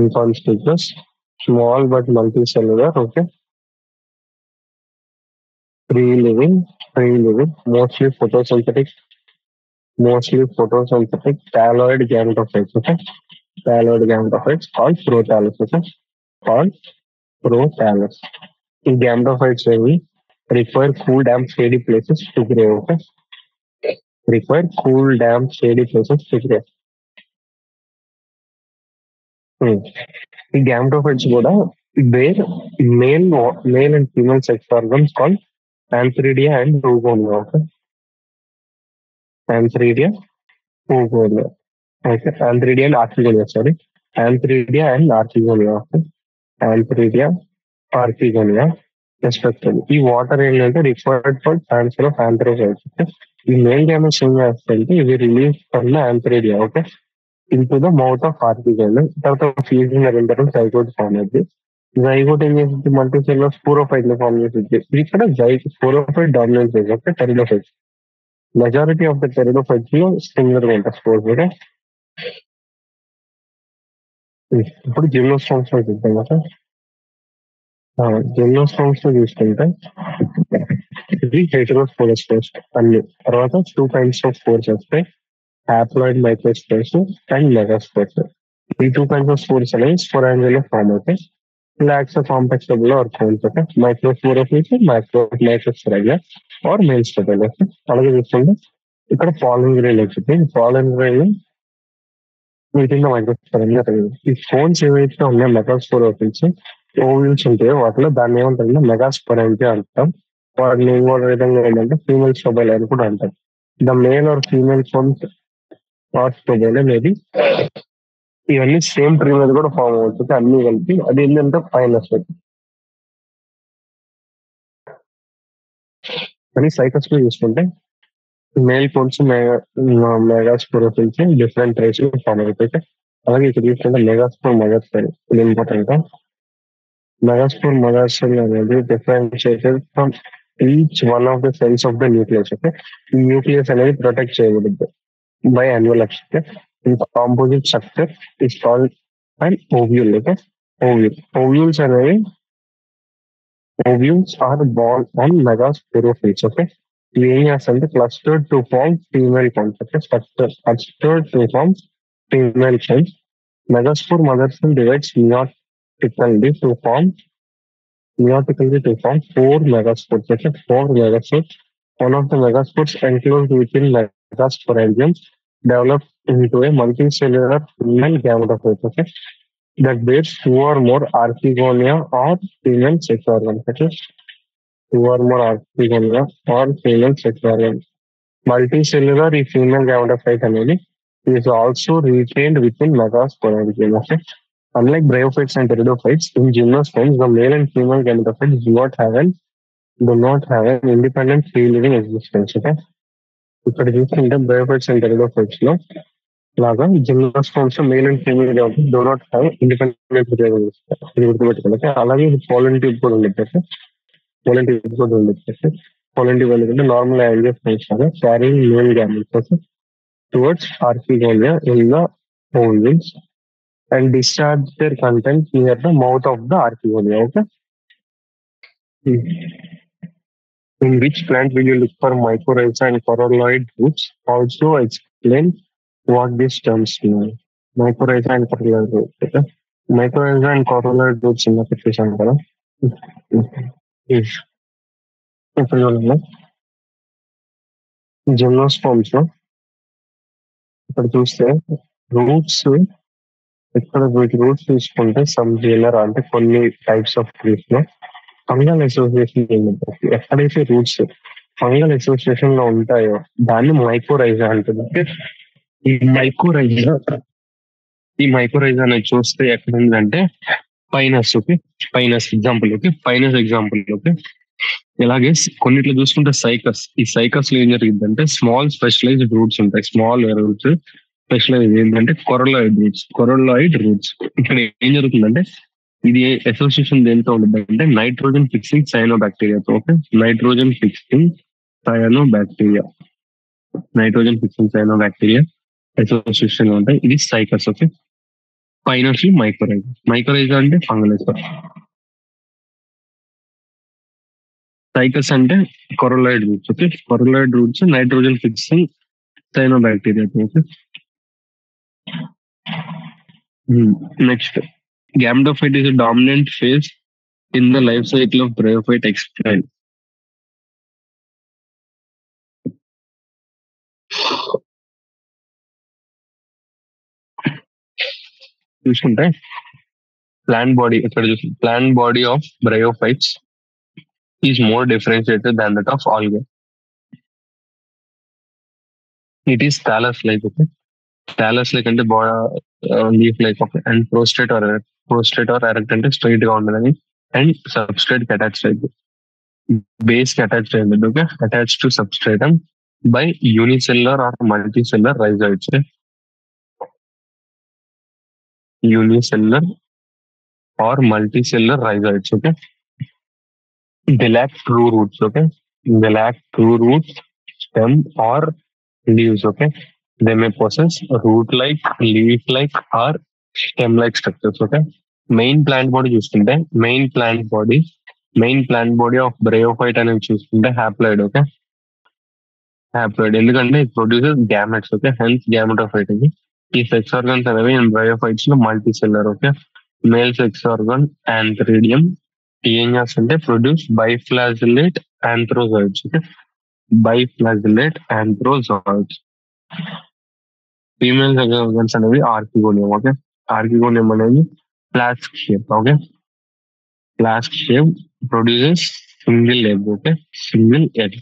inconspicuous, small but multicellular. Okay, free living, mostly photosynthetic thalloid gametophytes. Okay, thalloid gametophytes called prothallus. Okay, called prothallus. The gametophytes will require cool, damp, shady places to grow. Okay, require cool, damp, shady places to grow. Hmm. The gametophytes కూడా their male and female sex organs called antheridia and oogonia. Okay, antheridia, oogonia. Okay, antheridia and archegonia. Sorry, antheridia and archegonia. Okay, antheridia, archegonia, respectively. ఈ water ఏంటంటే required for transfer of antherozoids. Okay, ఈ main డ్యామేజ్ ఏం చేస్తాయంటే ఇవి release from antheridia. Okay, into the mouth of article. తర్వాత fusion అయిన తర్వాత జైగోట్ ఫామ్ అవుతుంది. జైగోట్ ఏం చేస్తుంది, మల్టీ సెల్యులర్ స్పోరోఫైట్ ని ఫామ్ చేస్తుంది. ఇక్కడ స్పోరోఫైట్ డామినెన్స్ చేసి okay pteridophytes. Majority of the pteridophytes లో సిమిలర్ గా ఉంటాయి స్పోర్స్. ఓకే, ఇప్పుడు జిమ్నోస్పర్మ్స్ లో చూద్దాం కదా. జిమ్నోస్పర్మ్స్ లో చూసుకుంటే ఇది హెటరోస్పోరస్ ఫస్ట్ అన్ని. తర్వాత టూ కైండ్స్ ఆఫ్ స్పోర్స్ వస్తాయి, హ్యాప్లాయిడ్ మైక్రోస్పోర్స్ అండ్ మెగాస్పోర్స్. ఈ టూ కైండ్స్ ఆఫ్ స్పోర్స్ అనేవి స్పోరాంజియల్ ఫామ్ అవుతాయి. Lax complex are cones. Okay, microsporophylls, microsporangia are main stable. Okay, అలాగే చూస్తుంటే ఇక్కడ పాలన్ గ్రెయిన్ వచ్చింది. Pollen grain within the microsporangia. ఈ cones ఏవైతే ఉన్నాయో మెగాస్పోరోఫిల్స్, ఓవ్యూల్స్ ఉంటాయో వాటిలో దాన్ని ఏమంటారంటే మెగాస్పోరాంజియా అంటాం. వాటిని ఇంకో విధంగా ఏంటంటే ఫీమేల్ స్టెబుల్ అని కూడా అంటాం. The male or female cones are stable maybe ఇవన్నీ సేమ్ ట్రీ మీద కూడా ఫామ్ అవుతుంది. అన్ని కలిపి అది ఏంటంటే పైన వస్తుంది. కానీ సైకస్ లో చూసుకుంటే male cones megasporophylls different trees form అవుతాయి. అలాగే ఇక్కడ చూసుకుంటే మెగాస్పోర్ మెగాస్పెల్ ఇది ఇంపార్టెంట్. మెగాస్పోర్ మెగాస్పెల్ అనేది differentiated from each one of the cells of the nucleus. Okay, ఈ న్యూక్లియస్ అనేది protect చేయబడుద్ది by envelope structure. In composite structure is called an ovule. Okay, ovules are born on megasporophytes. Okay, ఇవి ఏం చేస్తారంటే clustered to form female cones. Okay, clustered to form female cones. Megaspore mother cell divides meiotically to form four megaspores. Okay, four megaspores. One of the megaspores enclosed within megasporangium develops into a multicellular female gametophyte. Okay, that bears two or more archegonia or female sex organs. Okay, two or more archegonia or female sex organs. Multicellular ఈ female gametophyte అనేది is also retained within megasporangium. Okay, unlike bryophytes and pteridophytes, in gymnosperms, the male and female gametophytes do not have an independent free living existence. Okay, ఇక్కడ చూసుకుంటే బయోఫైట్స్ and pteridophytes లో లాగా gymnosperms male and female do not have independent ఇది గుర్తుపెట్టుకోవాలి. అలాగే ఇది pollen tube కూడా ఉండేది. పోలన్ ట్యూబ్ ఎందుకంటే నార్మల్ యాంజియోస్పర్మ్స్ లాగా carrying male gametes towards archegonia in the ovules and discharge their content near the mouth of the archegonia. Okay, In which plant will you look for mycorrhiza and coralloid roots? Also explain what these terms mean. Mycorrhiza and coralloid roots. Okay? Mycorrhiza and coralloid roots in the కదా. ఇప్పుడు చూడండి gymnosperms లో ఇక్కడ చూస్తే roots ఇక్కడ వీటి roots తీసుకుంటే some జేలర్ అంటే కొన్ని టైప్స్ ఆఫ్ ట్రీస్ లో ఫంగల్ అసోసియేషన్ ఏమిటి ఎక్కడైతే రూట్స్ ఫంగల్ అసోసియేషన్ లో ఉంటాయో దాన్ని మైకోరైజా అంటుంది. ఈ మైకోరైజా ఈ మైకోరైజా అనేది చూస్తే ఎక్కడ ఉందంటే pinus. Okay, pinus example. Okay, pinus example. Okay, ఇలాగే కొన్నిట్లో చూసుకుంటే సైకస్. ఈ సైకస్ లో ఏం జరిగిందంటే స్మాల్ స్పెషలైజ్డ్ రూట్స్ ఉంటాయి. స్మాల్ రూట్స్ స్పెషలైజ్ ఏంటంటే కొరలాయిడ్ రూట్స్. ఇక్కడ ఏం జరుగుతుందంటే ఇది అసోసియేషన్ దేంతో ఉంటుంది అంటే నైట్రోజన్ ఫిక్సింగ్ సైనోబాక్టీరియాతో. Okay, nitrogen fixing cyanobacteria nitrogen fixing cyanobacteria association ఉంటాయి. ఇది cycas. Okay, pinus mycorrhiza. Mycorrhiza అంటే ఫంగల్. సైకస్ అంటే coralloid roots. Okay, coralloid roots nitrogen fixing cyanobacteria. Okay, next gametophyte is a dominant phase in the life cycle of bryophyte. Explain. చూసుకుంటే plant body of bryophytes is more differentiated than that of algae. It is thallus like. Okay, thallus like అంటే leaf like. Okay, and prostate or erect అంటే straight గా ఉండదని and substrate attached like base attached అయింది. Okay, attached to substratum by unicellular or multicellular rhizoids. Unicellular or multicellular rhizoids. Okay, they lack true roots. Okay, they lack true roots, stem or leaves. Okay, they may possess root-like, leaf-like or stem-like structures. Okay, main plant body చూస్తుంటే main plant body of bryophyte అనేది చూస్తుంటే haploid. Okay, haploid ఎందుకంటే it produces gametes. Okay, hence gametophyte. ఇది ఈ sex organs అనేవి bryophytes లో multicellular. Okay, male sex organ antheridium ఏం చేస్తుంటే produce biflagellate antherozoids. Okay, biflagellate antherozoids. Female sex organs అనేవి ఆర్కిగోనియం. ఓకే, ఆర్కిగోనియం అనేది flask shape. Okay, flask shape produces single egg. Okay, single egg.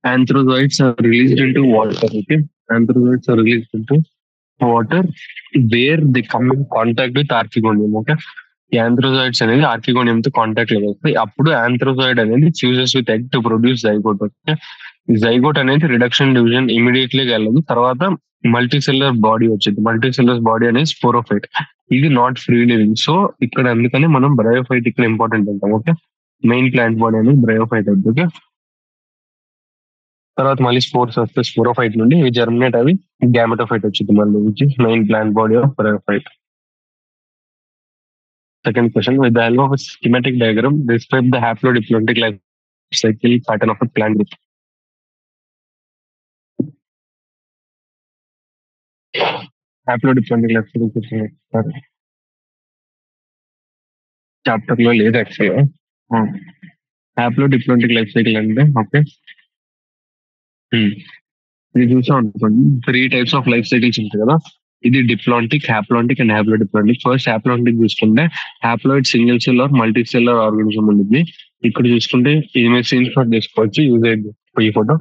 Anthrozoids are released into water. Okay, anthrozoids are released into water where they come in contact with archegonium. Okay, ఈ ఆంథ్రోజాయిడ్స్ అనేది archegonium తో contact లో వస్తాయి. అప్పుడు ఆంథ్రోజాయిడ్ అనేది fuses with egg to produce zygote. Okay, ఈ zygote అనేది reduction division immediately వెళ్ళదు. తర్వాత మల్టీ సెల్లర్ బాడీ వచ్చింది. మల్టీ సెల్లర్ బాడీ అనేది స్పోరోఫైట్. ఇది నాట్ ఫ్రీ లివింగ్. సో ఇక్కడ అందుకని మనం బ్రయోఫైట్ ఇక్కడ ఇంపార్టెంట్ అంటాం. ఓకే, మెయిన్ ప్లాంట్ బాడీ అనేది బ్రయోఫైట్ అవుతుంది. ఓకే, తర్వాత మళ్ళీ స్పోర్స్ వస్తే స్పోరోఫైట్ నుండి ఇవి జర్మినేట్ అవి గ్యామెటోఫైట్ వచ్చింది మళ్ళీ, which is main plant body of bryophyte. Second question, with the help of schematic diagram describe the haplodiplontic life cycle pattern of plant group. Haplodiplontic life cycle chapter లో లేదు యాక్చువల్గా. Haplodiplontic life cycle అంటే okay ఇది చూసాం అనుకోండి, 3 types of life cycles ఉంటాయి కదా. ఇది diplontic, haplontic and haplodiplontic. First haplontic చూసుకుంటే haploid single cell or multicellular organism ఉంటుంది. ఇక్కడ చూసుకుంటే ఇది మీరు స్క్రీన్ షాట్ చేసుకోవచ్చు యూజ్ అయ్యింది ఈ ఫోటో.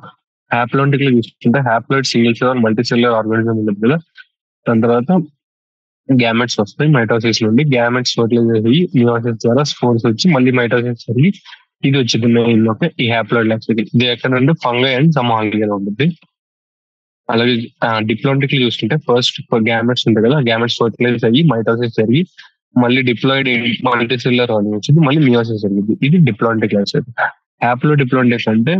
హ్యాప్లాంటిక్ లో చూసుకుంటే haploid single cell or multicellular organism ఉంటుంది కదా. దాని తర్వాత గ్యామెట్స్ వస్తాయి మైటోసిస్ నుండి. గ్యామెట్స్ ఫర్టిలైజ్ అయ్యి మియోసిస్ ద్వారా స్పోర్స్ వచ్చి మళ్ళీ మైటోసిస్ జరిగి ఇది వచ్చింది మెయిన్. ఓకే, ఈ హ్యాప్లాయిడ్ లైఫ్ సైకిల్ ఇది ఎక్కడ నుండి ఫంగై అండ్ సమ్ ఆల్గే ఉంటుంది. అలాగే డిప్లాంటిక్ లో చూసుకుంటే ఫస్ట్ గ్యామెట్స్ ఉంటాయి కదా, గ్యామెట్స్ ఫర్టిలైజ్ అయ్యి మైటోసిస్ జరిగి మళ్ళీ డిప్లాయిడ్ మల్టీ సెల్లర్ ఆర్గానిజం వచ్చింది, మళ్ళీ మియోసిస్ జరిగింది. ఇది డిప్లాంటిక్ లైఫ్ సైకిల్. హ్యాప్లోడిప్లాంటిక్ అంటే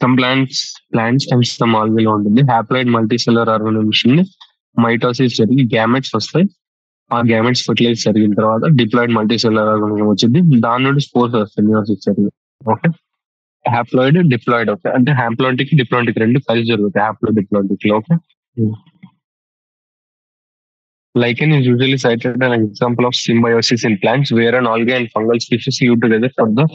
some plants and some algae లో ఉంటుంది. Haploid multicellular organism mitosis జరిగి గ్యామెట్స్ వస్తాయి. ఆ గ్యామెట్స్ ఫెర్టిలైజ్ జరిగిన తర్వాత డిప్లాయిడ్ మల్టీసెల్యులర్ ఆర్గానిజం వచ్చింది. దాని నుండి స్పోర్స్ వస్తుంది మియోసిస్ జరిగి. Okay, haploid diploid. ఓకే, అంటే హ్యాప్లాంటిక్ డిప్లాంటిక్ రెండు కలిసి జరుగుతాయి హ్యాప్లో డిప్లాంటిక్ లో. Okay, lichen is usually cited as an example of symbiosis in plants where an algae and fungal species live together for the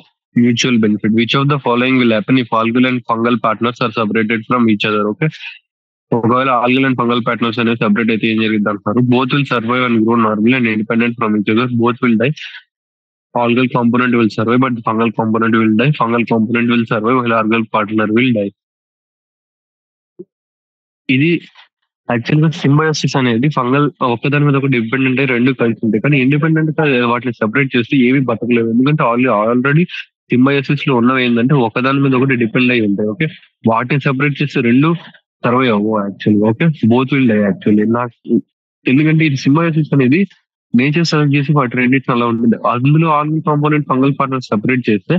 mutual benefit. Which of the following will happen if algal and fungal partners are separated from each other? Okay, ఒకవేళ algal and fungal partners అనేది separate అయితే ఏం జరిగింది అంటున్నారు. Both will survive and grow normal and independent from each other. Both will die. Algal component will survive, but the fungal component will die. Fungal component will survive, while algal partner will die. ఇది actual గా symbiosis అనేది fungal ఒక్కదాని మీద ఒక dependent అయ్యి రెండు కలిసి ఉంటాయి. కానీ ఇండిపెండెంట్ గా వాటిని సెపరేట్ చేస్తే ఏవి బతకలేవు. ఎందుకంటే ఆల్రెడీ సింబయోసిస్ లో ఉన్నవి ఏంటంటే ఒకదాని మీద ఒకటి డిపెండ్ అయి ఉంటాయి. ఓకే, వాటిని సెపరేట్ చేస్తే రెండు సర్వైవ్ అవ్వవు యాక్చువల్గా. Okay, both will die actually. నాకు ఎందుకంటే ఇది సింబయోసిస్ అనేది నేచర్ సెలెక్ట్ చేసి వాటి రెండింటిని అలా ఉంటుంది. అందులో algal component fungal partner separate చేస్తే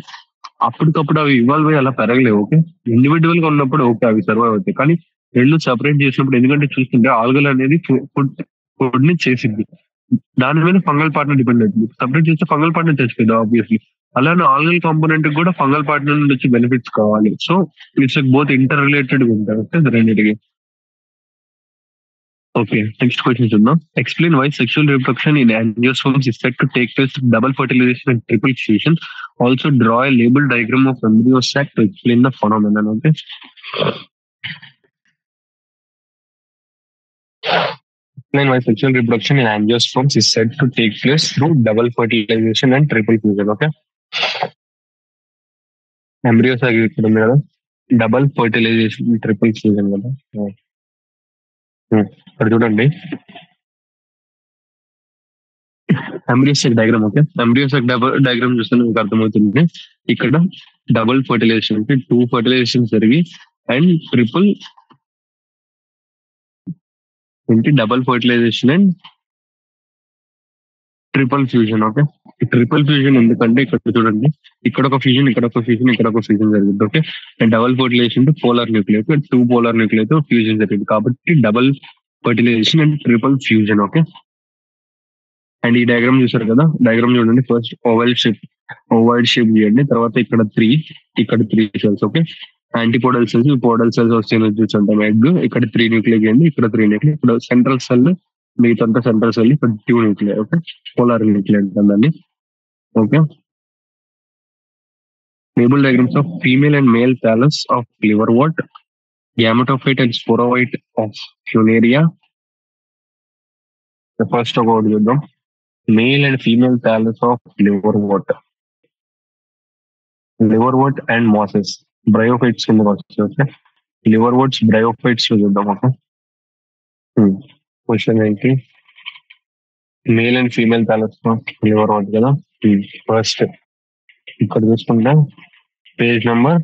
అప్పటికప్పుడు అవి ఇవాల్వ్ అయ్యి అలా పెరగలేవు. ఓకే, ఇండివిజువల్ గా ఉన్నప్పుడు ఓకే అవి సర్వైవ్ అవుతాయి. కానీ రెండు సెపరేట్ చేసినప్పుడు ఎందుకంటే చూస్తుంటే ఆల్గల్ అనేది ఫుడ్ ని చేసింది, దాని మీద ఫంగల్ పార్ట్నర్ డిపెండ్ అవుతుంది. సపరేట్ చేస్తే ఫంగల్ పార్ట్నర్ చచ్చిపోయింది ఆబ్వియస్లీ. అలానే ఆల్గల్ కాంపోనెంట్ కూడా ఫంగల్ పార్ట్నర్ నుంచి వచ్చి బెనిఫిట్స్ కావాలి. So it's both interrelated గా ఉంటాయి. ఓకే, రెండింటికి. ఓకే, నెక్స్ట్ క్వశ్చన్ చూద్దాం. Explain why sexual reproduction in angiosperms is said to take place through double fertilization and triple fusion. Also draw a label diagram of embryo sac to explain the phenomenon. Okay. Explain why sexual reproduction in angiosperms is said to take place through double fertilization and triple fusion. Okay. Embryo sac ఇక్కడ ఉంది కదా, double fertilisation triple fusion కదా. ఇక్కడ చూడండి ఎంబ్రియోసెక్ diagram. Okay, ఎంబ్రియోసెక్ diagram చూస్తే మీకు అర్థమవుతుంది. ఇక్కడ డబుల్ ఫర్టిలైజేషన్ అంటే 2 ఫర్టిలైజేషన్ జరిగి అండ్ ట్రిపుల్ ఏంటి double fertilisation and triple fusion. Okay, triple fusion ఎందుకంటే ఇక్కడ చూడండి, ఇక్కడ ఒక ఫ్యూజన్, ఇక్కడ ఒక ఫ్యూజన్, ఇక్కడ ఒక ఫ్యూజన్ జరిగింది. Okay, and double fertilisation polar nuclear, 2 polar nuclear fusion జరిగింది కాబట్టి double fertilisation and triple fusion. Okay, and ఈ డయాగ్రామ్ చూసారు కదా, డయాగ్రామ్ చూడండి. ఫస్ట్ ఓవైడ్ షేప్ గీయండి, తర్వాత ఇక్కడ 3 cells. Okay, యాంటీపోడల్ cells, poodle cells వస్తాయి చూసుంటాం. ఎగ్ ఇక్కడ 3 న్యూక్లియర్ గీయండి, ఇక్కడ 3 న్యూక్లియర్, ఇక్కడ సెంట్రల్ సెల్, మిగతా సెంట్రల్ సెల్, ఇక్కడ 2 న్యూక్లియర్. ఓకే, పోలార్ న్యూక్లియర్ అంటాం. Okay, label diagrams of female and male thallus of liverwort, gametophyte and sporophyte of Funaria. The first about the male and female thallus of liverwort and mosses, bryophytes in the first. Okay, liverworts, bryophytes చూద్దాం. Okay, question ఏంటి? Male and female thallus of liverwort కదా. First ఇక్కడ చూసుకుంటే page number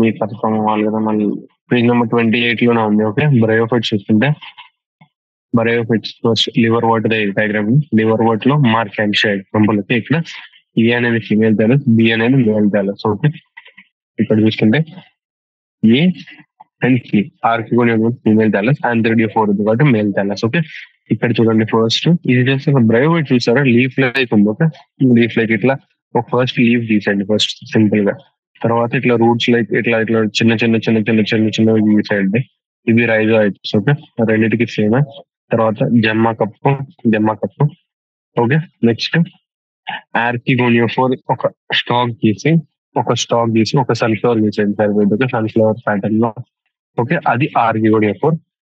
మీకు అర్థం అవ్వాలి కదా, మళ్ళీ పేజ్ నెంబర్ 28 లోనే ఉంది. ఓకే, బ్రయోఫైట్స్ చూస్తుంటే bryophytes first liverwort diagram. liverwort లో mark and shade example. Okay, ఇక్కడ ఏ అనేది ఫీమేల్ థాలస్, బి అనేది మేల్ థాలస్. ఓకే, ఇక్కడ చూస్తుంటే A and C archegonia female thallus, antheridiophore ఉంది కాబట్టి మేల్ థాలస్. ఓకే, ఇక్కడ చూడండి ఫస్ట్ ఇది జస్ట్ బ్రయోఫైట్ చూసారా, లీఫ్ లైక్ ఉంది. ఓకే, లీఫ్ లైక్ ఇట్లా ఒక ఫస్ట్ లీవ్ తీసండి ఫస్ట్ సింపుల్ గా. తర్వాత ఇట్లా రూట్స్ లైక్ ఇట్లా చిన్న తీసేయండి. ఇవి రైజోయిడ్స్. ఓకే, రెండింటికి సేమ్. తర్వాత జమ్మా కప్పు. ఓకే, నెక్స్ట్ ఆర్కిగోనియోఫోర్ ఒక స్టాక్ గీసి ఒక సన్ఫ్లవర్ గీసేయండి సరిపోయింది. ఓకే, సన్ఫ్లవర్ ప్యాటర్న్ లో. ఓకే, అది ఆర్కిగోనియోఫోర్.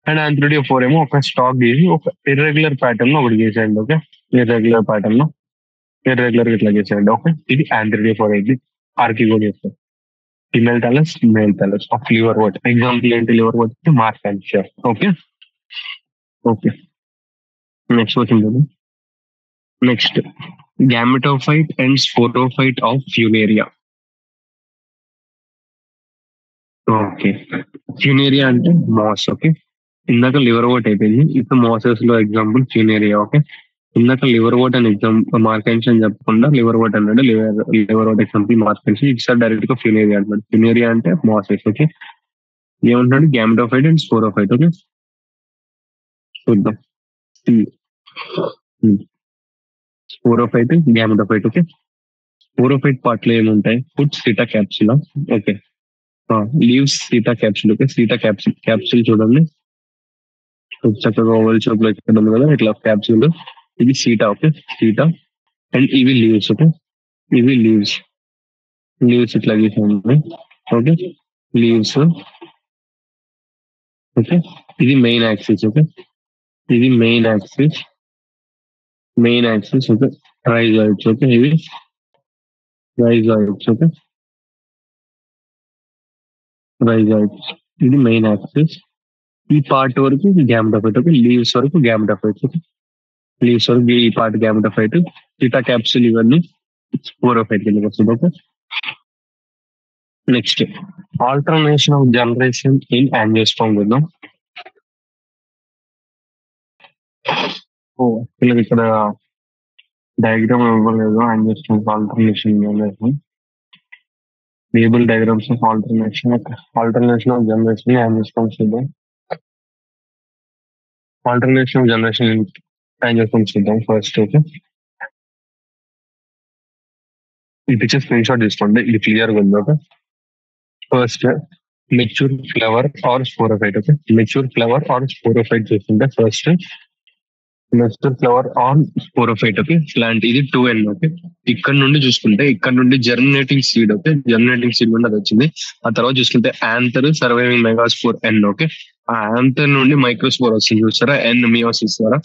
అండ్ ఆంథ్రిడియోఫోర్ ఏమో ఒక స్టాక్ గీసి ఒక ఇర్రెగ్యులర్ ప్యాటర్న్ లో ఒకటి గీసేయండి. ఓకే, ఇర్రెగ్యులర్ ప్యాటర్న్ లో ఇర్రెగ్యులర్ ఇట్లా చేసేయండి. ఓకే, ఇది ఆంథ్రిడియోఫోర్ అయింది. Archegoniophore female thallus, male thallus of liverwort. Example ఏంటి liverwort? Mark and shade. Okay, next వచ్చింది. Next gametophyte and sporophyte of Funaria. Okay, Funaria అంటే మాస్. ఓకే, ఇందాక liverwort అయిపోయింది, ఇప్పుడు మాసెస్ లో ఎగ్జాంపుల్ Funaria. ఓకే, ఇందాక liverwort అని ఎగ్జాంపుల్ మార్కెన్షన్ చెప్పకుండా liverwort అన్నాడు. liverwort example marchantia, it's direct గా Funaria అంటాడు. Funaria అంటే మాసెస్. ఓకే, ఏమంటున్నాడు? gametophyte and sporophyte. ఓకే, చూద్దాం. Sporophyte, gametophyte. Okay, sporophyte part లో ఏముంటాయి? Foot seta capsule. Okay, leaves seta capsule. Okay, seta capsule. Capsule చూడండి చక్కగా ఓవల్ షేప్ లో ఇక్కడ ఉంది కదా, ఇట్లా క్యాప్సూల్. ఇది సీటా. Okay, seta. అండ్ ఇవి లీవ్స్. ఓకే, ఇవి లీవ్స్. లీవ్స్ ఇట్లా గీసాను. Okay, leaves. ఓకే, ఇది మెయిన్ యాక్సిస్. ఓకే, ఇది main axis. Main axis. Okay, rhizoids. Okay, ఇవి రైజాయిడ్స్. Okay, rhizoids. ఇది మెయిన్ యాక్సిస్. ఈ పార్ట్ వరకు గ్యామెటోఫైట్. ఓకే, లీవ్స్ వరకు గ్యామెటోఫైట్. ఓకే, లీవ్స్ వరకు ఈ పార్ట్ గ్యామెటోఫైట్. సీటా క్యాప్సూల్ ఇవన్నీ స్పోరోఫైట్ కిందకి వస్తుంది. Okay, next alternation of generation in angiosperm చూద్దాం. ఇక్కడ డయాగ్రామ్ ఇవ్వలేదు. Angiosperm alternation generation, label diagrams of alternation. Alternation of generation angiosperms చూద్దాం. Alternation of generation in angiosperms చూద్దాం ఫస్ట్. ఓకే, ఈ picture screenshot తీసుకోండి, ఇది క్లియర్ గా ఉంది. Okay, first mature flower or sporophyte. Okay, mature flower or sporophyte చూస్తుంటే first mature flower on sporophyte. Okay, plant ఇది 2N. Okay, ఇక్కడ నుండి చూసుకుంటే ఇక్కడ నుండి germinating seed. Okay, germinating seed నుండి అది వచ్చింది. ఆ తర్వాత చూసుకుంటే anther, surviving megaspore N. Okay, ఆ యాంథర్ నుండి మైక్రోస్పోర్ వస్తుంది చూస్తారా, N మియోసిస్ ద్వారా.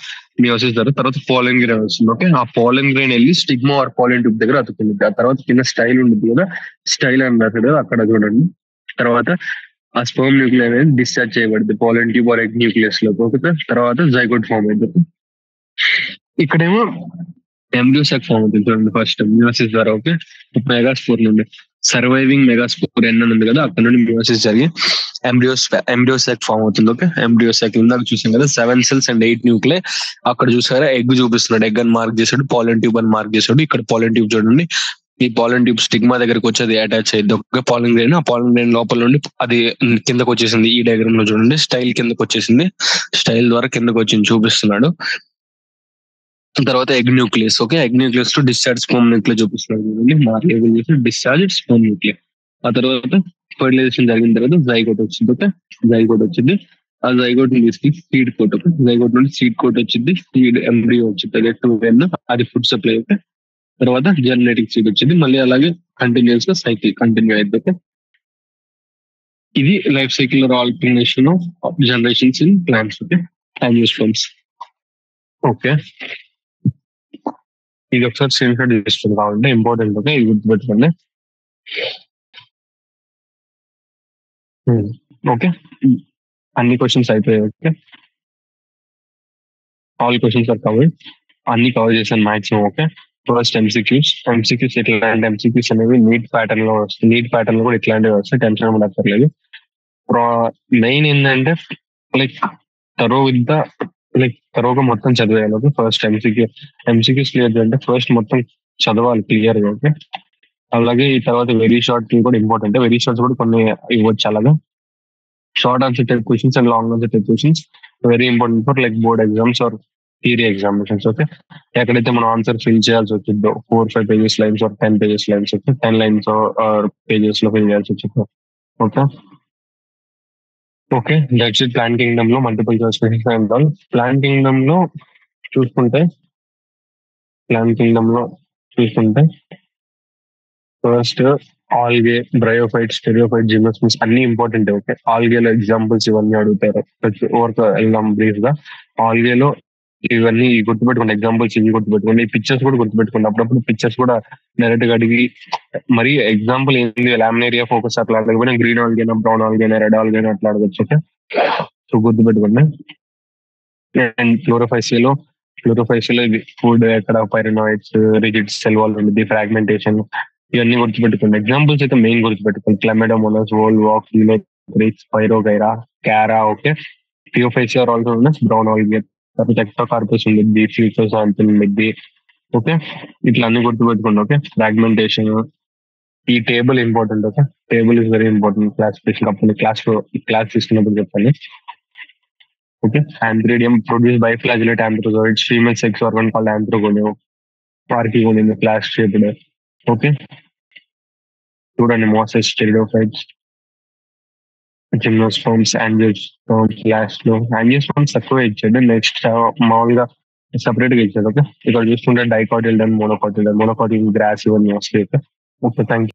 మియోసిస్ ద్వారా తర్వాత పోలెన్ గ్రెయిన్ వస్తుంది. ఓకే, ఆ పోలెన్ గ్రెయిన్ వెళ్ళి స్టిగ్మా ఆర్ పోలెన్ ట్యూబ్ దగ్గర అతుకుంది. ఆ తర్వాత కింద స్టైల్ ఉంటుంది కదా, స్టైల్ అని రాశాడు కదా అక్కడ చూడండి. తర్వాత ఆ స్పర్మ్ న్యూక్లియర్ అనేది డిశ్చార్జ్ చేయబడింది pollen tube or egg nucleus లో. ఓకే, తర్వాత జైగోట్ ఫార్మ్ అయింది. ఇక్కడేమో ఎంబ్రియోసాక్ ఫార్మ్ అవుతుంది చూడండి ఫస్ట్ మియోసిస్ ద్వారా. ఓకే, మెగాస్పోర్ నుండి సర్వైవింగ్ మెగాస్పోర్ N అని ఉంది కదా, అక్కడ నుండి మియోసిస్ జరిగి ఎంబ్రియోసాక్ ఫార్మ్ అవుతుంది. ఓకే, ఎంబ్రియోసాక్ ఇందాక చూసాం కదా 7 cells అండ్ 8 న్యూక్లే. అక్కడ చూసారా ఎగ్ చూపిస్తున్నాడు, ఎగ్ అని మార్క్ చేశాడు, పాలెన్ ట్యూబ్ అని మార్క్ చేశాడు. ఇక్కడ పాలెన్ ట్యూబ్ చూడండి, ఈ పాలెన్ ట్యూబ్ స్టిగ్మా దగ్గరకు వచ్చేది అటాచ్ అయ్యింది. ఒక పాలెన్ గ్రెయిన్, ఆ పాలెన్ గ్రెయిన్ లోపల నుండి అది కిందకు వచ్చేసింది. ఈ డయాగ్రామ్ లో చూడండి స్టైల్ కిందకు వచ్చేసింది, స్టైల్ ద్వారా కిందకు వచ్చింది చూపిస్తున్నాడు. తర్వాత egg nucleus. Okay, egg nucleus to discharge sperm nucleus చూపిస్తున్నాడు. Discharge sperm nucleus. ఆ తర్వాత ఫర్టిలైజేషన్ జరిగిన తర్వాత జైగోట్ వచ్చింది. ఓకే, జైగోట్ వచ్చింది. ఆ జైగోట్ ని తీసుకుని సీడ్ కోట్. ఓకే, జైగోట్ నుండి సీడ్ కోట్ వచ్చింది, సీడ్ ఎంబ్రియో వచ్చింది 2N, అది ఫుడ్ సప్లై. ఓకే, తర్వాత జర్మినేటింగ్ సీడ్ వచ్చింది. మళ్ళీ అలాగే కంటిన్యూస్ గా సైకిల్ కంటిన్యూ అయింది. ఓకే, ఇది life cycle alternation of generations in plants. Okay, angiosperms. Okay, ఇది ఒకసారి స్క్రీన్ షాట్ తీసుకుంది కావాలంటే ఇంపార్టెంట్. ఓకే, ఇది గుర్తుపెట్టుకోండి. ఓకే, అన్ని క్వశ్చన్స్ అయిపోయాయి. Okay, all questions are covered. అన్ని కవర్ చేశాను మాక్సిమం. Okay, first MCQs. ఇట్లాంటి ఎంసీక్యూస్ అనేవి నీట్ ప్యాటర్న్ లో వస్తాయి. నీట్ ప్యాటర్న్ లో కూడా ఇట్లాంటివి వస్తాయి, టెన్షన్ కూడా అక్కర్లేదు. మెయిన్ ఏంటంటే లైక్ తరో విత్ ద తరోగా మొత్తం చదివేయాలి. ఓకే, ఫస్ట్ ఎంసీక్యూస్ క్లియర్ చేయాలంటే ఫస్ట్ మొత్తం చదవాలి క్లియర్ గా. ఓకే, అలాగే ఈ తర్వాత వెరీ షార్ట్ కూడా ఇంపార్టెంట్. వెరీ షార్ట్స్ కూడా కొన్ని ఇవ్వచ్చు. అలాగా short answer type questions and long answer type questions very important for like board exams or theory examinations. Okay, ఎక్కడైతే మనం ఆన్సర్ ఫిల్ చేయాల్సి వచ్చిందో 4-5 pages lines or 10 pages lines. Okay, 10 lines are pages లో fill చేయాల్సి వచ్చింది. Okay, okay, that's it. Plant kingdom లో multiple choice questions and all. Plant kingdom లో చూసుకుంటే first algae, bryophyte, pteridophyte, gymnosperms అన్ని ఇంపార్టెంట్. ఓకే, ఆల్గేలో ఎగ్జాంపుల్స్ ఇవన్నీ అడుగుతారు. ఓవర్తో వెళ్దాం బ్రీఫ్ గా. ఆల్గేలో ఇవన్నీ గుర్తుపెట్టుకోండి, ఎగ్జాంపుల్స్ ఇవి గుర్తుపెట్టుకోండి. ఈ పిక్చర్స్ కూడా గుర్తుపెట్టుకోండి. అప్పుడప్పుడు పిక్చర్స్ కూడా డైరెక్ట్ గా అడిగి మరి ఎగ్జాంపుల్ ఏంది లామినేరియా ఫోకస్ అట్లా అడగకపోయినా గ్రీన్ ఆల్గేనా, బ్రౌన్ ఆల్గేనా, రెడ్ ఆల్గేనా అట్లా అడగచ్చు. ఓకే, సో గుర్తుపెట్టుకోండి. అండ్ ఫ్లోరోఫైసియాలో ఇది ఫుడ్ ఎక్కడ పైరనాయిడ్స్, రిజిడ్ సెల్ వాల్ ఉంటుంది, ఫ్రాగ్మెంటేషన్, ఇవన్నీ గుర్తుపెట్టుకోండి. ఎగ్జాంపుల్స్ అయితే మెయిన్ గుర్తుపెట్టుకోండి. Chlamydomonas, volvox, spirogyra, chara. Okay, phaeophyceae also brown algae. తర్వాత ఎక్టోకార్పస్ ఉంది, ఫ్యూచర్స్ ఉంది. ఓకే, ఇట్లా అన్ని గుర్తుపెట్టుకోండి. ఓకే, ఫ్రాగ్మెంటేషన్, ఈ table important. Okay, table is very important classification. అప్పుడు క్లాస్ తీసుకున్నప్పుడు చెప్పండి. Okay. Antheridium produce by ఫ్లాజిలేట్ antherozoids, female sex organ called ఆంథ్రోగోనియం, ఆర్కిగోనియం, క్లాస్ షేప్డ్. ఓకే. చూడండి, mosses, pteridophytes, gymnosperms, angiosperms, last లో యాంజియోస్పర్మ్స్ తక్కువ ఇచ్చాడు. నెక్స్ట్ మామూలుగా సెపరేట్ గా ఇచ్చాడు. ఓకే. ఇక్కడ చూసుకుంటే డైకాటిల్ అండ్ మోనోకాటిల్ గ్రాస్ ఇవన్నీ వస్తాయి. ఓకే. థ్యాంక్